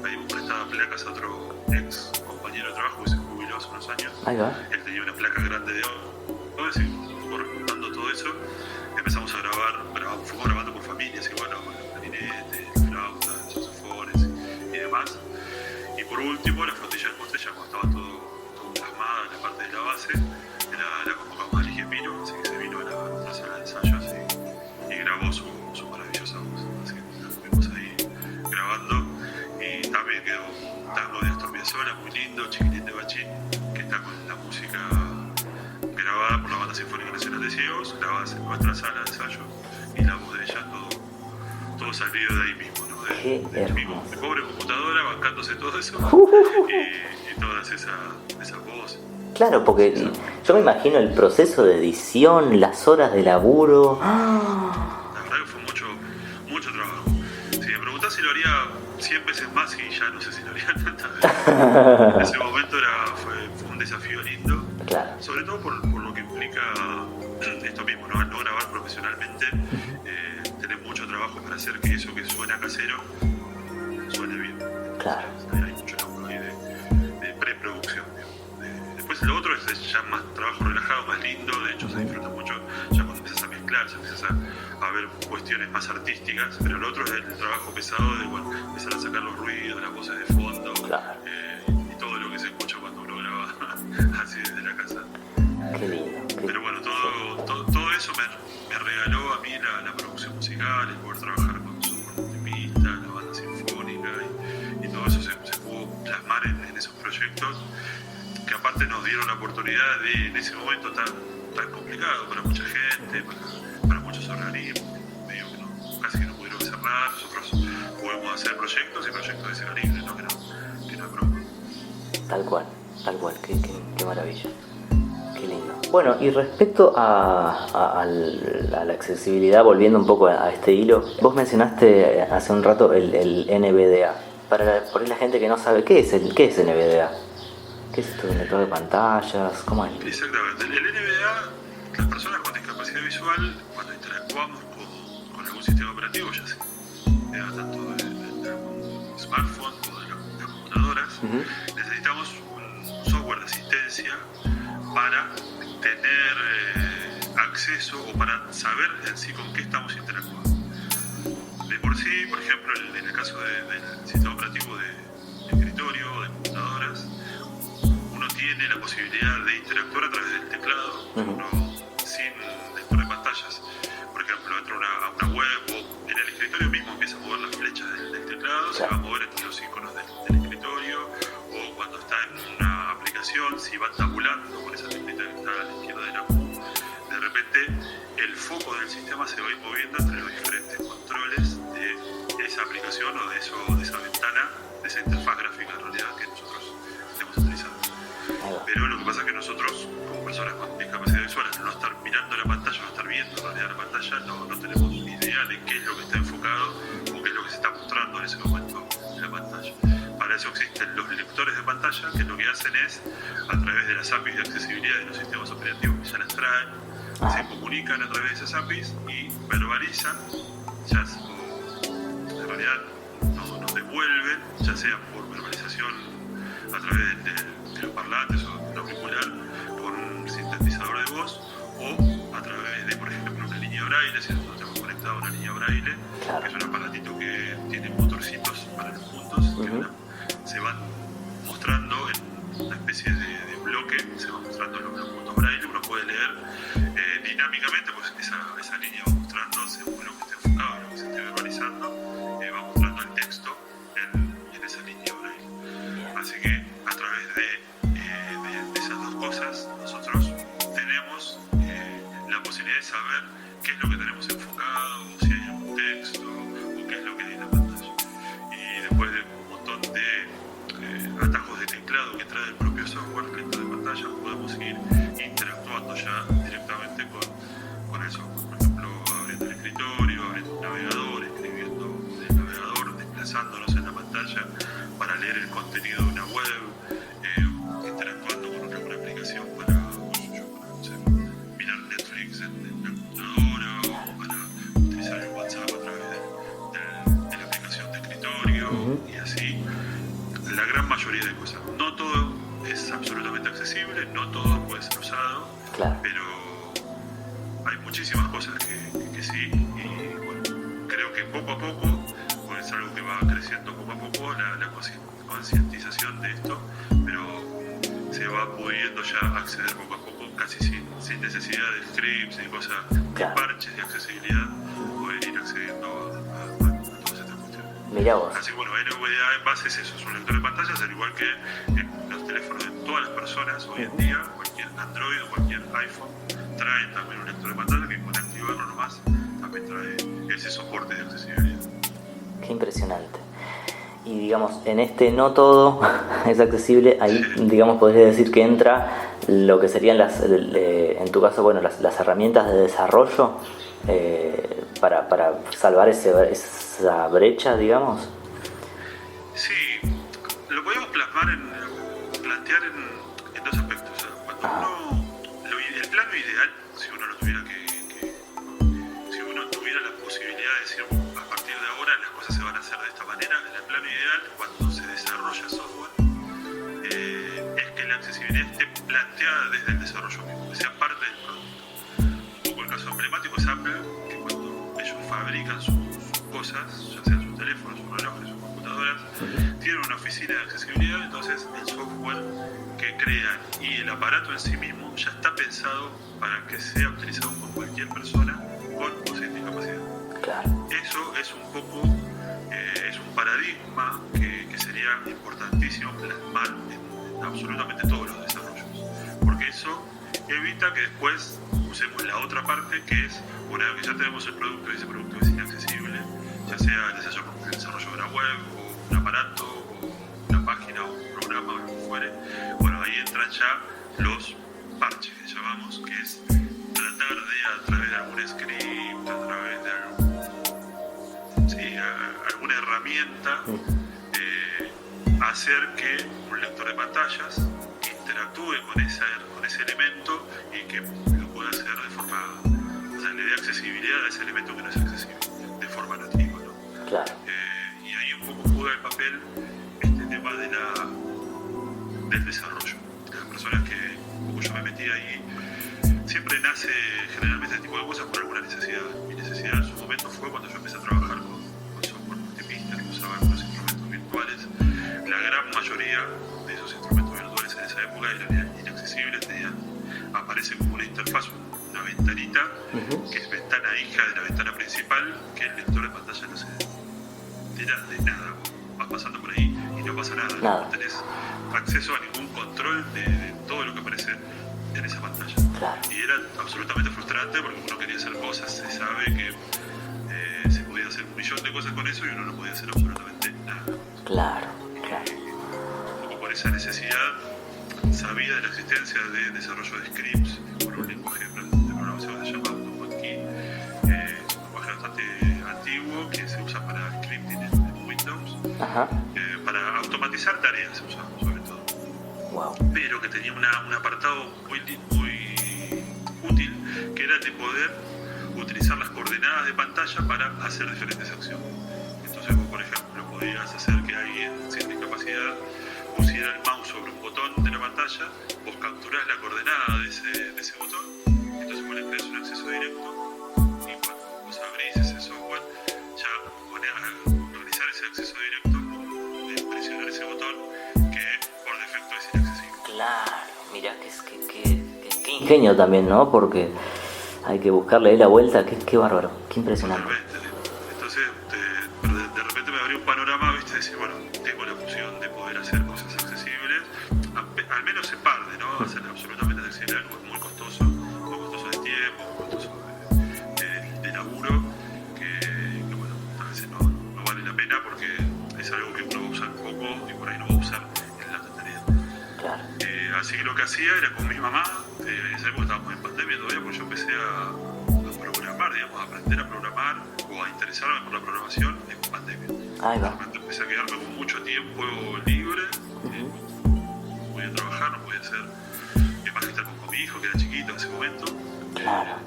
Ahí prestaba placas a otro ex compañero de trabajo que se jubiló hace unos años. Él tenía una placa grande de oro, así que rejuntando todo eso, empezamos a fuimos grabando por familias, y bueno, clarinetes, flautas, saxofones y demás. Y por último, la flotilla del postre, ya cuando estaba todo plasmada en la parte de la base, la convocamos a Ligia Pino, así que se vino a la sala de ensayos y grabó su maravillosa voz. Así que la estuvimos ahí grabando, y también quedó un tango de Astor Piazzolla muy lindo, Chiquitín de Bachín, que está con la música grabada por la Banda Sinfónica Nacional de Ciegos, grabada en nuestra sala de ensayo, y la voz de ella, todo salido de ahí mismo, ¿no? De mi pobre computadora bancándose todo eso y todas esas voces. Claro, porque yo me imagino el proceso de edición, las horas de laburo. La verdad que fue mucho trabajo. Si me preguntás si lo haría 100 veces más, y ya no sé si lo haría tantas veces. En ese momento fue un desafío lindo, claro. Sobre todo por lo que implica esto mismo, ¿no? Al no grabar profesionalmente, tener mucho trabajo para hacer que eso que suena casero suene bien. Claro. Hay mucho laburo ahí de preproducción. Después lo otro es ya más trabajo relajado, más lindo, de hecho se disfruta mucho ya cuando empiezas a mezclar, ya empiezas a ver cuestiones más artísticas, pero lo otro es el trabajo pesado de empezar a sacar los ruidos, las voces de fondo, claro. Y todo lo que se escucha cuando uno graba así desde la casa. Qué lindo. Pero bueno, todo eso me regaló a mí la producción musical, el poder trabajar con soporte de pista, la banda sinfónica, y todo eso se pudo plasmar en esos proyectos, que aparte nos dieron la oportunidad de, en ese momento tan complicado para mucha gente, para muchos organismos, medio que casi que no pudieron cerrar, nosotros pudimos hacer proyectos y proyectos de ese calibre, ¿no? Que no es broma. Tal cual, qué maravilla. Qué lindo. Bueno, y respecto a la accesibilidad, volviendo un poco a este hilo, vos mencionaste hace un rato el NVDA. Por ahí la gente que no sabe, ¿qué es NVDA? ¿Qué es esto de lector de pantallas? ¿Cómo es? Exactamente. El NVDA, las personas con discapacidad visual, cuando interactuamos con algún sistema operativo, ya sea tanto de algún smartphone o de las computadoras, necesitamos un software de asistencia para tener acceso o para saber en sí con qué estamos interactuando. De por sí, por ejemplo, en el caso del sistema operativo de escritorio o de computadoras, uno tiene la posibilidad de interactuar a través del teclado, sin lector de pantallas. Por ejemplo, entra a una web o en el escritorio mismo empieza a mover las flechas del teclado, se va a mover entre los iconos del escritorio, o cuando está en una aplicación, si va tabulando con esa teclita que está a la izquierda de la mano, de repente el foco del sistema se va a ir moviendo entre los diferentes controles de esa aplicación o de esa ventana, de esa interfaz gráfica en realidad que nosotros estemos utilizando. Pero lo que pasa es que nosotros, como personas con discapacidad visual, al no estar mirando la pantalla, no estar viendo en realidad la pantalla, no tenemos ni idea de qué es lo que está enfocado o qué es lo que se está mostrando en ese momento en la pantalla. Para eso existen los lectores de pantalla, que lo que hacen es, a través de las APIs de accesibilidad de los sistemas operativos que ya las traen, se comunican a través de esas APIs y verbalizan, en realidad nos devuelven, ya sea por verbalización a través de los parlantes o de un auricular con un sintetizador de voz, o a través de, por ejemplo, una línea braille, si nosotros tenemos conectado una línea braille, que es un aparatito que tiene motorcitos para los puntos, que se van mostrando en una especie de bloque, se van mostrando los puntos braille, uno puede leer dinámicamente, pues esa línea va mostrando según lo que esté enfocado, lo que se esté verbalizando, va mostrando el texto en esa línea braille. Así que a través de esas dos cosas nosotros tenemos la posibilidad de saber qué es lo que tenemos enfocado, o si hay algún texto, o qué es lo que hay en la pantalla. Y después de un montón de atajos de teclado que trae el propio software lector de pantalla, podemos seguir interactuando ya directamente con el software. Por ejemplo, abriendo el escritorio, abriendo un navegador, escribiendo en el navegador, desplazándonos en la pantalla para leer el contenido de una web, interactuando con alguna aplicación para no sé, mirar Netflix en la computadora, o para utilizar el WhatsApp a través de la aplicación de escritorio, y así la gran mayoría de cosas. No todo es absolutamente accesible, no todo puede ser usado, pero hay muchísimas cosas que sí, y bueno, creo que poco a poco, porque es algo que va creciendo poco a poco, la concientización de esto, pero se va pudiendo ya acceder poco a poco, casi sin necesidad de scripts y cosas, de parches de accesibilidad, poder ir accediendo a todas estas cuestiones. Mirá vos. Así que bueno, NVDA en base es eso, es un lector de pantallas, al igual que en los teléfonos de todas las personas hoy en día, cualquier Android o cualquier iPhone trae también un lector de pantalla que con activarlo nomás también trae ese soporte de accesibilidad. Qué impresionante. Y digamos, en este no todo es accesible, ahí digamos podría decir que entra lo que serían en tu caso, bueno, las herramientas de desarrollo para salvar esa brecha, digamos. Sí, lo podemos plantear en dos aspectos. O sea, cuando el plano ideal, si uno lo tuviera si uno tuviera la posibilidad de decir a partir de ahora las cosas se van a hacer de esta manera, en el plano ideal, cuando se desarrolla software, es que la accesibilidad esté planteada desde el desarrollo mismo, que sea parte del producto. Un poco el caso emblemático es Apple, que cuando ellos fabrican sus cosas, ya sean sus teléfonos, sus relojes, sus computadoras, tienen una oficina de accesibilidad, entonces el software que crean y el aparato en sí mismo ya está pensado para que sea utilizado por cualquier persona con o sin discapacidad. Claro. Eso es un poco, es un paradigma que sería importantísimo plasmar en absolutamente todos los desarrollos, porque eso evita que después usemos la otra parte, que es una vez que ya tenemos el producto y ese producto es inaccesible, ya sea el desarrollo de una web o un aparato o una página o un programa o lo que fuere. Bueno, ahí entran ya los parches que llamamos, que es tratar de, a través de algún script, a través de alguna herramienta, hacer que un lector de pantallas interactúe con ese elemento y que lo pueda hacer de forma, o sea, le dé accesibilidad a ese elemento que no es accesible de forma nativa, ¿no? Claro. Y ahí un poco juega el papel este tema del desarrollo. Las personas que, como yo me metí ahí, siempre nace generalmente este tipo de cosas por alguna necesidad. Mi necesidad en su momento fue cuando yo empecé a trabajar con software multipista, que usaba algunos instrumentos virtuales. La gran mayoría de esos instrumentos virtuales en esa época eran inaccesibles, aparece como una interfaz, una ventanita, que es ventana hija de la ventana principal, que el lector de pantalla no se entera de nada. Vas pasando por ahí y no pasa nada. No tenés acceso a ningún control de todo lo que aparece en esa pantalla. Claro. Y era absolutamente frustrante porque uno quería hacer cosas, se sabe que se podía hacer un millón de cosas con eso y uno no podía hacer absolutamente nada. Claro. Un poco por esa necesidad sabida de la existencia de desarrollo de scripts por un lenguaje de programación que se llama AutoHotkey, es un lenguaje bastante antiguo que se usa para scripting en Windows. Ajá. Para automatizar tareas se usaba sobre todo. Wow. Pero que tenía un apartado muy útil, que era el de poder utilizar las coordenadas de pantalla para hacer diferentes acciones. Entonces vos, por ejemplo, podías hacer que alguien sin discapacidad pusiera el mouse sobre un botón de la pantalla, vos capturás la coordenada de ese botón, entonces vos le creas un acceso directo y cuando vos abrís ese software, ya a realizar ese acceso directo, presionar ese botón que por defecto es inaccesible. Claro, mirá qué ingenio también, ¿no? Porque hay que buscarle ahí la vuelta, qué bárbaro, qué impresionante. Entonces, de repente me abrió un panorama, ¿viste? Decir, bueno, tengo la opción de poder hacer cosas accesibles, al menos en parte, ¿no? Hacer absolutamente accesible algo es muy costoso de tiempo, muy costoso de laburo, que bueno, a veces no vale la pena porque es algo que uno va a usar poco y por ahí no va a usar en la totalidad. Claro. Así que lo que hacía era con mi mamá, en esa época estábamos en pandemia todavía, porque yo empecé a programar, digamos, a aprender a programar o a interesarme por la programación en pandemia. Ahí va. Realmente empecé a quedarme con mucho tiempo libre, no podía trabajar, no podía hacer más que estar con mi hijo que era chiquito en ese momento. Claro.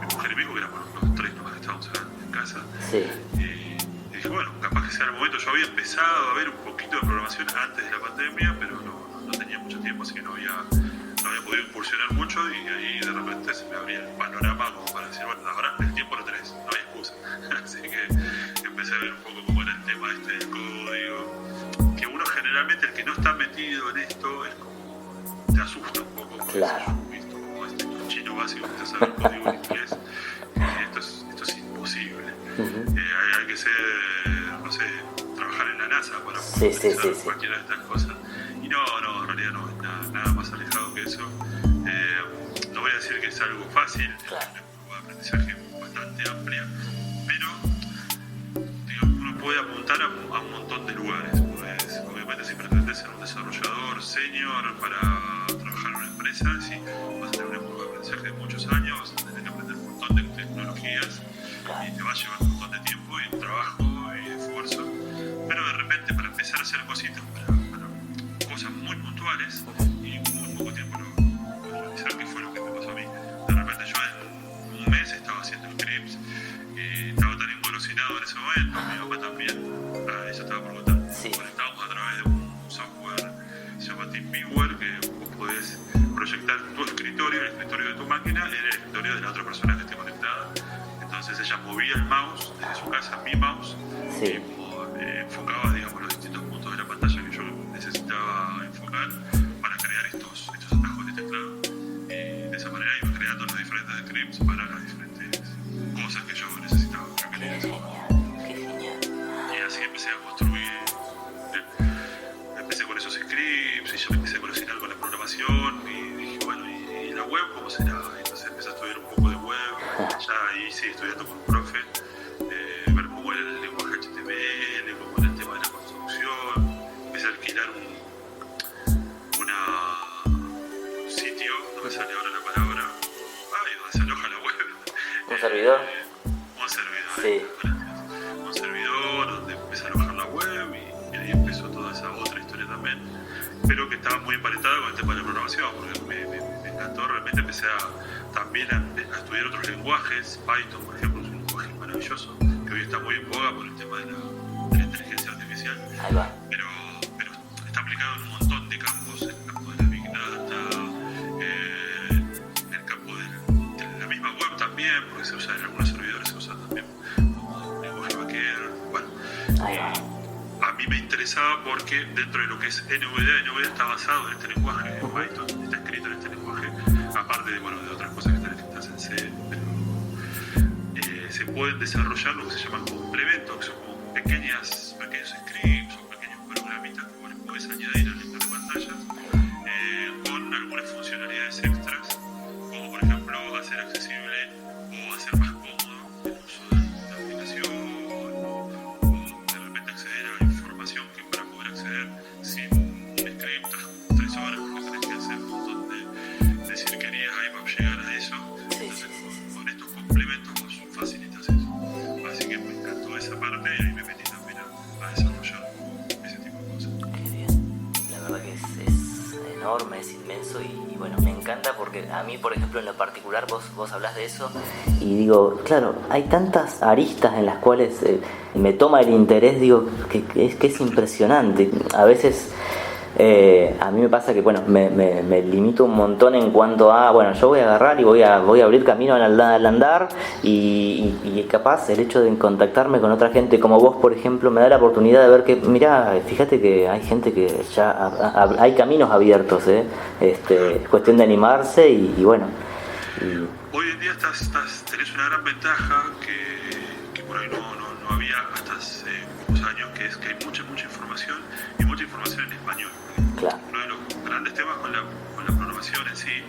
Mi mujer y mi hijo, que éramos los tres nomás que estábamos en casa. Sí. Y dije, bueno, capaz que sea el momento. Yo había empezado a ver un poquito de programación antes de la pandemia, pero no tenía mucho tiempo, así que no había podido incursionar mucho y ahí de repente se me abría el panorama como para decir, bueno, ahora el tiempo lo tenés, no hay excusa. Así que empecé a ver un poco cómo era el tema del código, que uno genera Claro. Visto como un chino básico que sabe el código en inglés. Esto es imposible. Hay que ser, no sé, trabajar en la NASA para poder hacer cualquiera de estas cosas. Y no, en realidad no es nada más alejado que eso. No voy a decir que es algo fácil, es una curva de aprendizaje bastante amplia, pero digamos, uno puede apuntar a un montón de lugares. Pues, obviamente, si pretendes ser un desarrollador senior para trabajar en una empresa, sí, vas a tener una curva de aprendizaje de muchos años, vas a tener que aprender un montón de tecnologías y te va a llevar un montón de tiempo y trabajo y esfuerzo. Pero de repente, para empezar a hacer cositas, para cosas muy puntuales y muy poco tiempo lo realizar, que fue lo que me pasó a mí. De repente yo en un mes estaba haciendo scripts y estaba tan engolosinado en ese momento, mi papá también, ella estaba por contar. Conectábamos a través de un software que se llama TeamViewer, que vos podés proyectar tu escritorio, el escritorio de tu máquina, en el escritorio de la otra persona que esté conectada. Entonces ella movía el mouse desde su casa, mi mouse, y enfocaba, digamos, los distintos puntos de la pantalla que yo necesitaba enfocar para crear estos atajos de teclado. Y de esa manera iba creando los diferentes scripts para las diferentes cosas que yo necesitaba. Qué genial. Y así empecé a construir. Empecé con esos scripts y yo me empecé a cocinar con la programación y dije, bueno, ¿y la web cómo será? Entonces empecé a estudiar un poco de web, ya ahí sí estudiando con un profe, ver cómo era el lenguaje HTML, cómo era el tema de la construcción. Empecé a alquilar un sitio, no me sale ahora la palabra, donde se aloja la web. ¿Un servidor? Un servidor. Sí. Un servidor donde empecé a alojar la web y ahí empezó toda esa otra historia también, pero que estaba muy emparentada con el tema de la programación, porque me encantó. Realmente empecé también a estudiar otros lenguajes. Python, por ejemplo, es un lenguaje maravilloso que hoy está muy en boga por el tema de la inteligencia artificial. Ahí va. Pero está aplicado en un montón de campos: en el campo de la Big Data, en el campo de la misma web también, porque se usa en algunos servidores, se usa también como lenguaje backend. Bueno, a mí me interesaba porque dentro de lo que es NVDA está basado en este lenguaje de Python, está escrito en este lenguaje, aparte de otras cosas que están escritas en C, pero se pueden desarrollar lo que se llaman complementos, que son como pequeños scripts o pequeños programitas que vos les podés añadir al lector de pantallas con algunas funcionalidades extras, como por ejemplo hacer accesible o hacer más cómodo el uso de la aplicación, o de repente acceder a información que para poder acceder sin un script tras 3 horas, porque tenés que hacer un montón de cirquerías ahí para llegar a eso. Entonces con estos complementos vos facilitas eso. Así que me encantó esa parte y ahí me metí también a desarrollar ese tipo de cosas. Qué bien. La verdad que es enorme, es inmenso y bueno, me encanta porque a mí, por ejemplo, en lo particular, vos hablás de eso y digo, claro, hay tantas aristas en las cuales me toma el interés, digo, que es impresionante. A veces a mí me pasa que, bueno, me limito un montón en cuanto a, bueno, yo voy a agarrar y voy a abrir camino al andar y capaz el hecho de contactarme con otra gente como vos, por ejemplo, me da la oportunidad de ver que, mirá, fíjate que hay gente que ya hay caminos abiertos, es cuestión de animarse y bueno. Hoy en día tenés una gran ventaja que por ahí no había hasta hace unos años, que es que hay mucha información y mucha información en español. Claro. Uno de los grandes temas con la programación en sí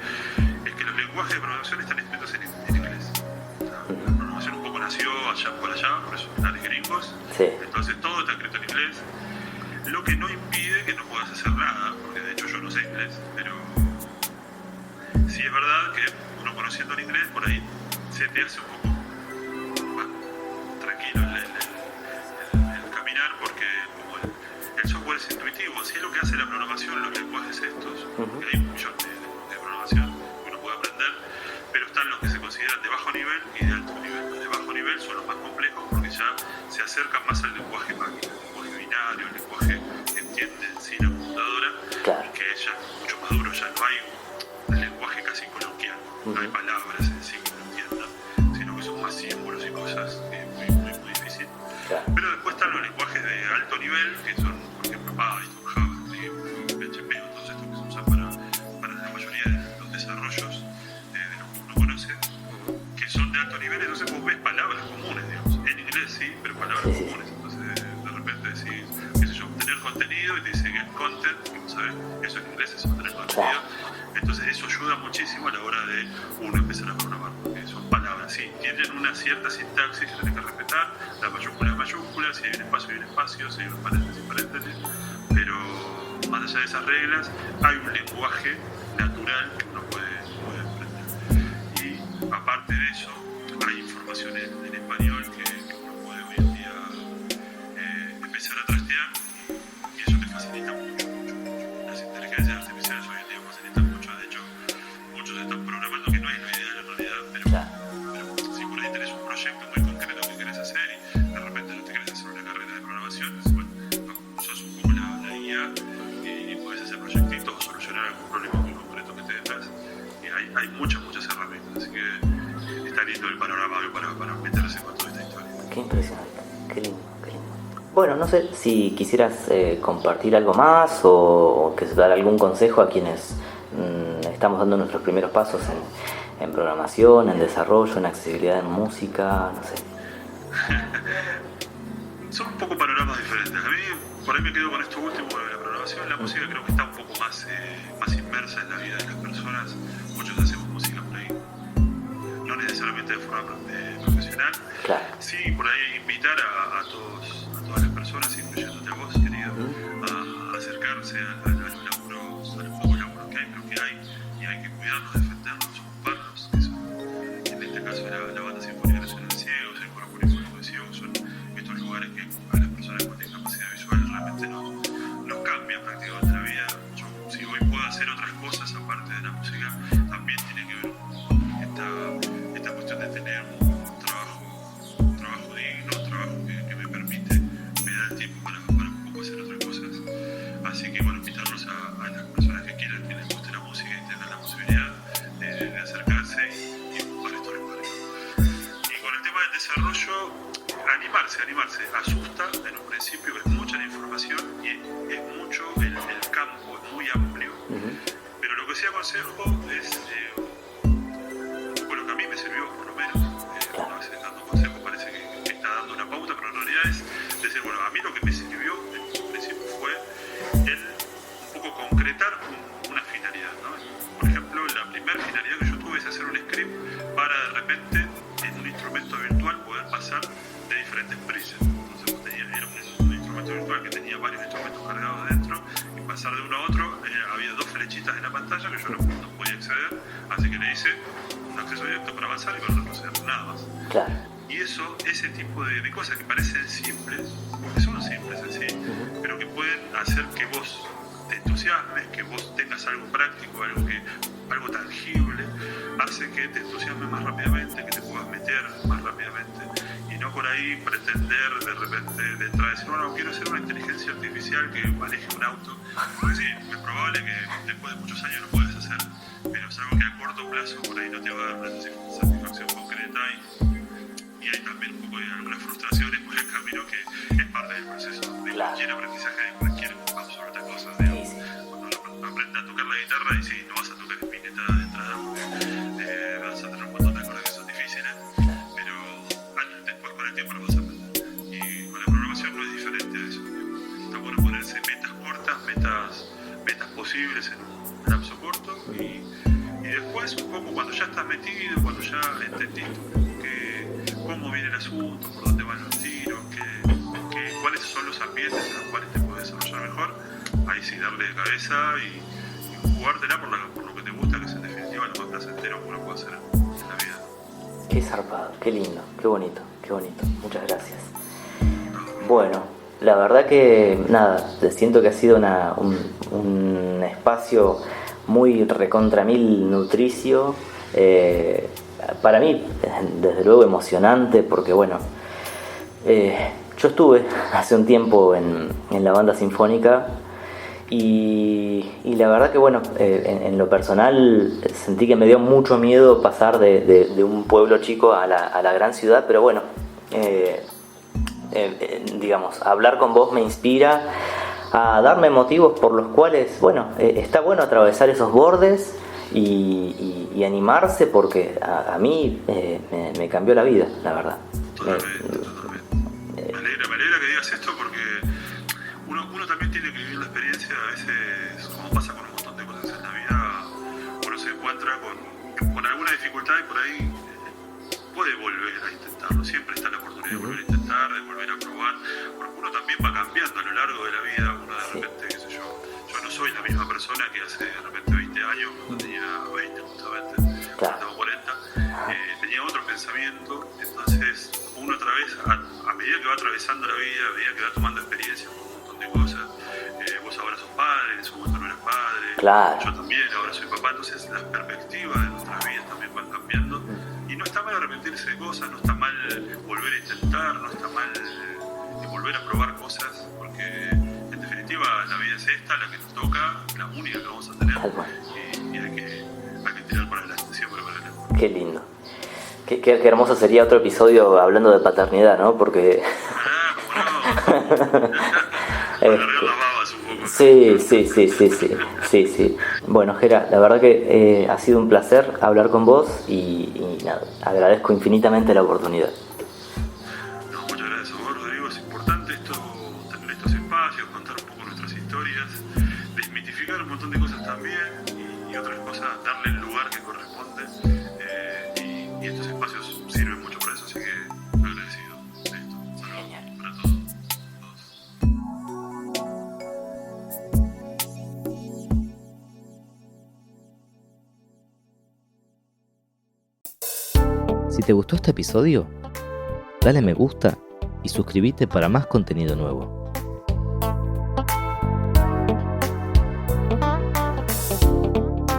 es que los lenguajes de programación están escritos en inglés. O sea, la programación un poco nació por allá, por esos canales gringos. Sí. Entonces todo está escrito en inglés, lo que no impide que no puedas hacer nada, porque de hecho yo no sé inglés, pero sí es verdad que uno conociendo el inglés por ahí se te hace un poco más tranquilo el caminar, porque como el software es intuitivo, así es lo que hace la programación, los lenguajes estos, que hay un millón de programación que uno puede aprender, pero están los que se consideran de bajo nivel y de alto nivel. Los de bajo nivel son los más complejos porque ya se acercan más al lenguaje máquina, el lenguaje binario, el lenguaje que entiende en sí la computadora, Claro. que ya es mucho más duro, ya no hay un lenguaje casi coloquial, no hay palabras en sí que uno entienda, sino que son más símbolos y cosas, que es muy difícil. Claro. Pero después están los lenguajes de alto nivel, que son, por ejemplo, Python, Java, PHP, todos estos que se usan para la mayoría de los en inglés, eso va a tener todo el video. Entonces eso ayuda muchísimo a la hora de uno empezar a programar, porque son palabras, sí, tienen una cierta sintaxis que tenés que respetar, la mayúscula es mayúscula, si hay un espacio hay un espacio, si hay unos paréntesis paréntesis, pero más allá de esas reglas hay un lenguaje natural que uno puede aprender. Y aparte de eso, hay información en español que uno puede hoy en día empezar a trastear, y eso te facilita mucho. Las inteligencias artificiales hoy en día facilitan mucho. De hecho, muchos están programando, que no es lo ideal en realidad, pero si por ahí tenés un proyecto muy concreto que querés hacer y de repente no te querés hacer una carrera de programación, bueno, sos un poco la guía y podés hacer proyectitos o solucionar algún problema muy concreto que te detrás. Y hay muchas herramientas, así que está lindo el panorama para meterse con toda esta historia. Qué impresionante, qué lindo, qué lindo. Bueno, no sé si quisieras compartir algo más o que dar algún consejo a quienes estamos dando nuestros primeros pasos en programación, en desarrollo, en accesibilidad en música, no sé. Son un poco panoramas diferentes. A mí, por ahí me quedo con esto último de la programación. La música creo que está un poco más inmersa en la vida de las personas. Muchos hacemos música por ahí, no necesariamente de forma profesional. Claro. Sí, por ahí invitar a todas las personas, incluyéndote a vos, querido, a acercarse a los laburos, a los pocos laburos que hay, pero que hay, y hay que cuidarlos, defenderlos, ocuparlos. Eso, en este caso la Banda Sinfónica Nacional de Ciegos, el Coro Polifónico de Ciegos, son estos lugares que a las personas con discapacidad visual realmente nos cambian prácticamente la vida. Yo, si hoy puedo hacer otras cosas aparte de la música, también tiene que ver con esta cuestión de tener un trabajo digno, un trabajo que me permite, me da el tiempo para un poco hacer otras cosas. Así que bueno, invitarlos a las personas que quieran, que les guste la música y tengan la posibilidad de acercarse y ocupar estos lugares. Y con el tema del desarrollo, animarse. Asusta en un principio, es mucha la información y es mucho el campo, es muy amplio. Pero lo que sí aconsejo es un poco lo que a mí me sirvió, por lo menos. A veces dando consejos parece que está dando una pauta, pero en realidad es decir, bueno, a mí lo que me sirvió en un principio fue el un poco concretar una finalidad, ¿no? Por ejemplo, la primera finalidad que yo tuve es hacer un script para de repente en un instrumento virtual poder pasar de diferentes brillas. Entonces era un instrumento virtual que tenía varios instrumentos cargados dentro, y pasar de uno a otro había dos flechitas en la pantalla que yo no podía acceder, así que le hice un acceso directo para avanzar y para retroceder, nada más. Claro. Y ese tipo de cosas que parecen simples, que son simples en sí, pero que pueden hacer que vos te entusiasmes, que vos tengas algo práctico, algo tangible, hace que te entusiasmes más rápidamente, que te puedas meter más rápidamente, y no por ahí pretender de repente de entrar y decir, bueno, quiero hacer una inteligencia artificial que maneje un auto, porque sí, es probable que después de muchos años lo puedas hacer, pero es algo que a corto plazo por ahí no te va a dar una satisfacción concreta, y hay también un poco de algunas frustraciones por el camino que es parte del proceso de cualquier aprendizaje, de cualquier absoluta cosa. Cuando uno aprende a tocar la guitarra, y sí, no vas a tocar espineta de entrada, vas a tener un montón de cosas que son difíciles, pero después con el tiempo lo vas a aprender. Y con la programación no es diferente a eso. Está bueno ponerse metas cortas, metas posibles en un lapso corto, y después un poco cuando ya estás metido, cuando ya entendiste cómo viene el asunto, por dónde van los tiros, cuáles son los ambientes en los cuales te puedes desarrollar mejor, ahí sí darle de cabeza y jugártela por lo que te gusta, que es en definitiva lo más placentero que uno puede hacer en la vida. Qué zarpado, qué lindo, qué bonito. Muchas gracias. Bueno, la verdad que nada, siento que ha sido un espacio muy recontra mil nutricio. Para mí, desde luego emocionante, porque bueno, yo estuve hace un tiempo en la banda sinfónica y la verdad que bueno, en lo personal sentí que me dio mucho miedo pasar de un pueblo chico a la gran ciudad, pero bueno, digamos, hablar con vos me inspira a darme motivos por los cuales, bueno, está bueno atravesar esos bordes y animarse, porque a mí me cambió la vida, la verdad. Totalmente. Me alegra que digas esto, porque uno también tiene que vivir la experiencia, a veces, como pasa con un dificultades por ahí puede volver a intentarlo, siempre está la oportunidad de volver a intentar, de volver a probar, porque uno también va cambiando a lo largo de la vida, uno de repente, qué sé yo no soy la misma persona que hace de repente 20 años, cuando tenía 20 justamente, cuando tengo 40, tenía otro pensamiento, entonces uno otra vez, a medida que va atravesando la vida, a medida que va tomando experiencia con un montón de cosas, vos ahora sos padre, en ese momento no eras padre, yo también ahora soy papá, entonces las perspectivas de nuestras vidas también van cambiando, y no está mal arrepentirse de cosas, no está mal volver a intentar, no está mal volver a probar cosas, porque en definitiva la vida es esta, la que nos toca, la única que vamos a tener, y hay que tirar para adelante, siempre para adelante. Qué lindo. Qué hermoso sería otro episodio hablando de paternidad, ¿no? Porque... ¿Cómo no? Para arreglar las babas un poco. Sí. Bueno, Gera, la verdad que ha sido un placer hablar con vos y nada, agradezco infinitamente la oportunidad. No, muchas gracias a vos, Rodrigo. Es importante tener estos espacios, contar un poco nuestras historias, desmitificar un montón de cosas también y otras cosas, darle el lugar que corresponde. Y estos espacios sirven mucho para eso, así que agradecido de esto. Saludos para todos. Si te gustó este episodio, dale me gusta y suscríbete para más contenido nuevo.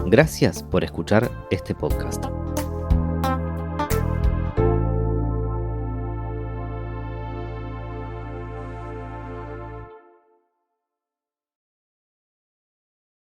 Gracias por escuchar este podcast.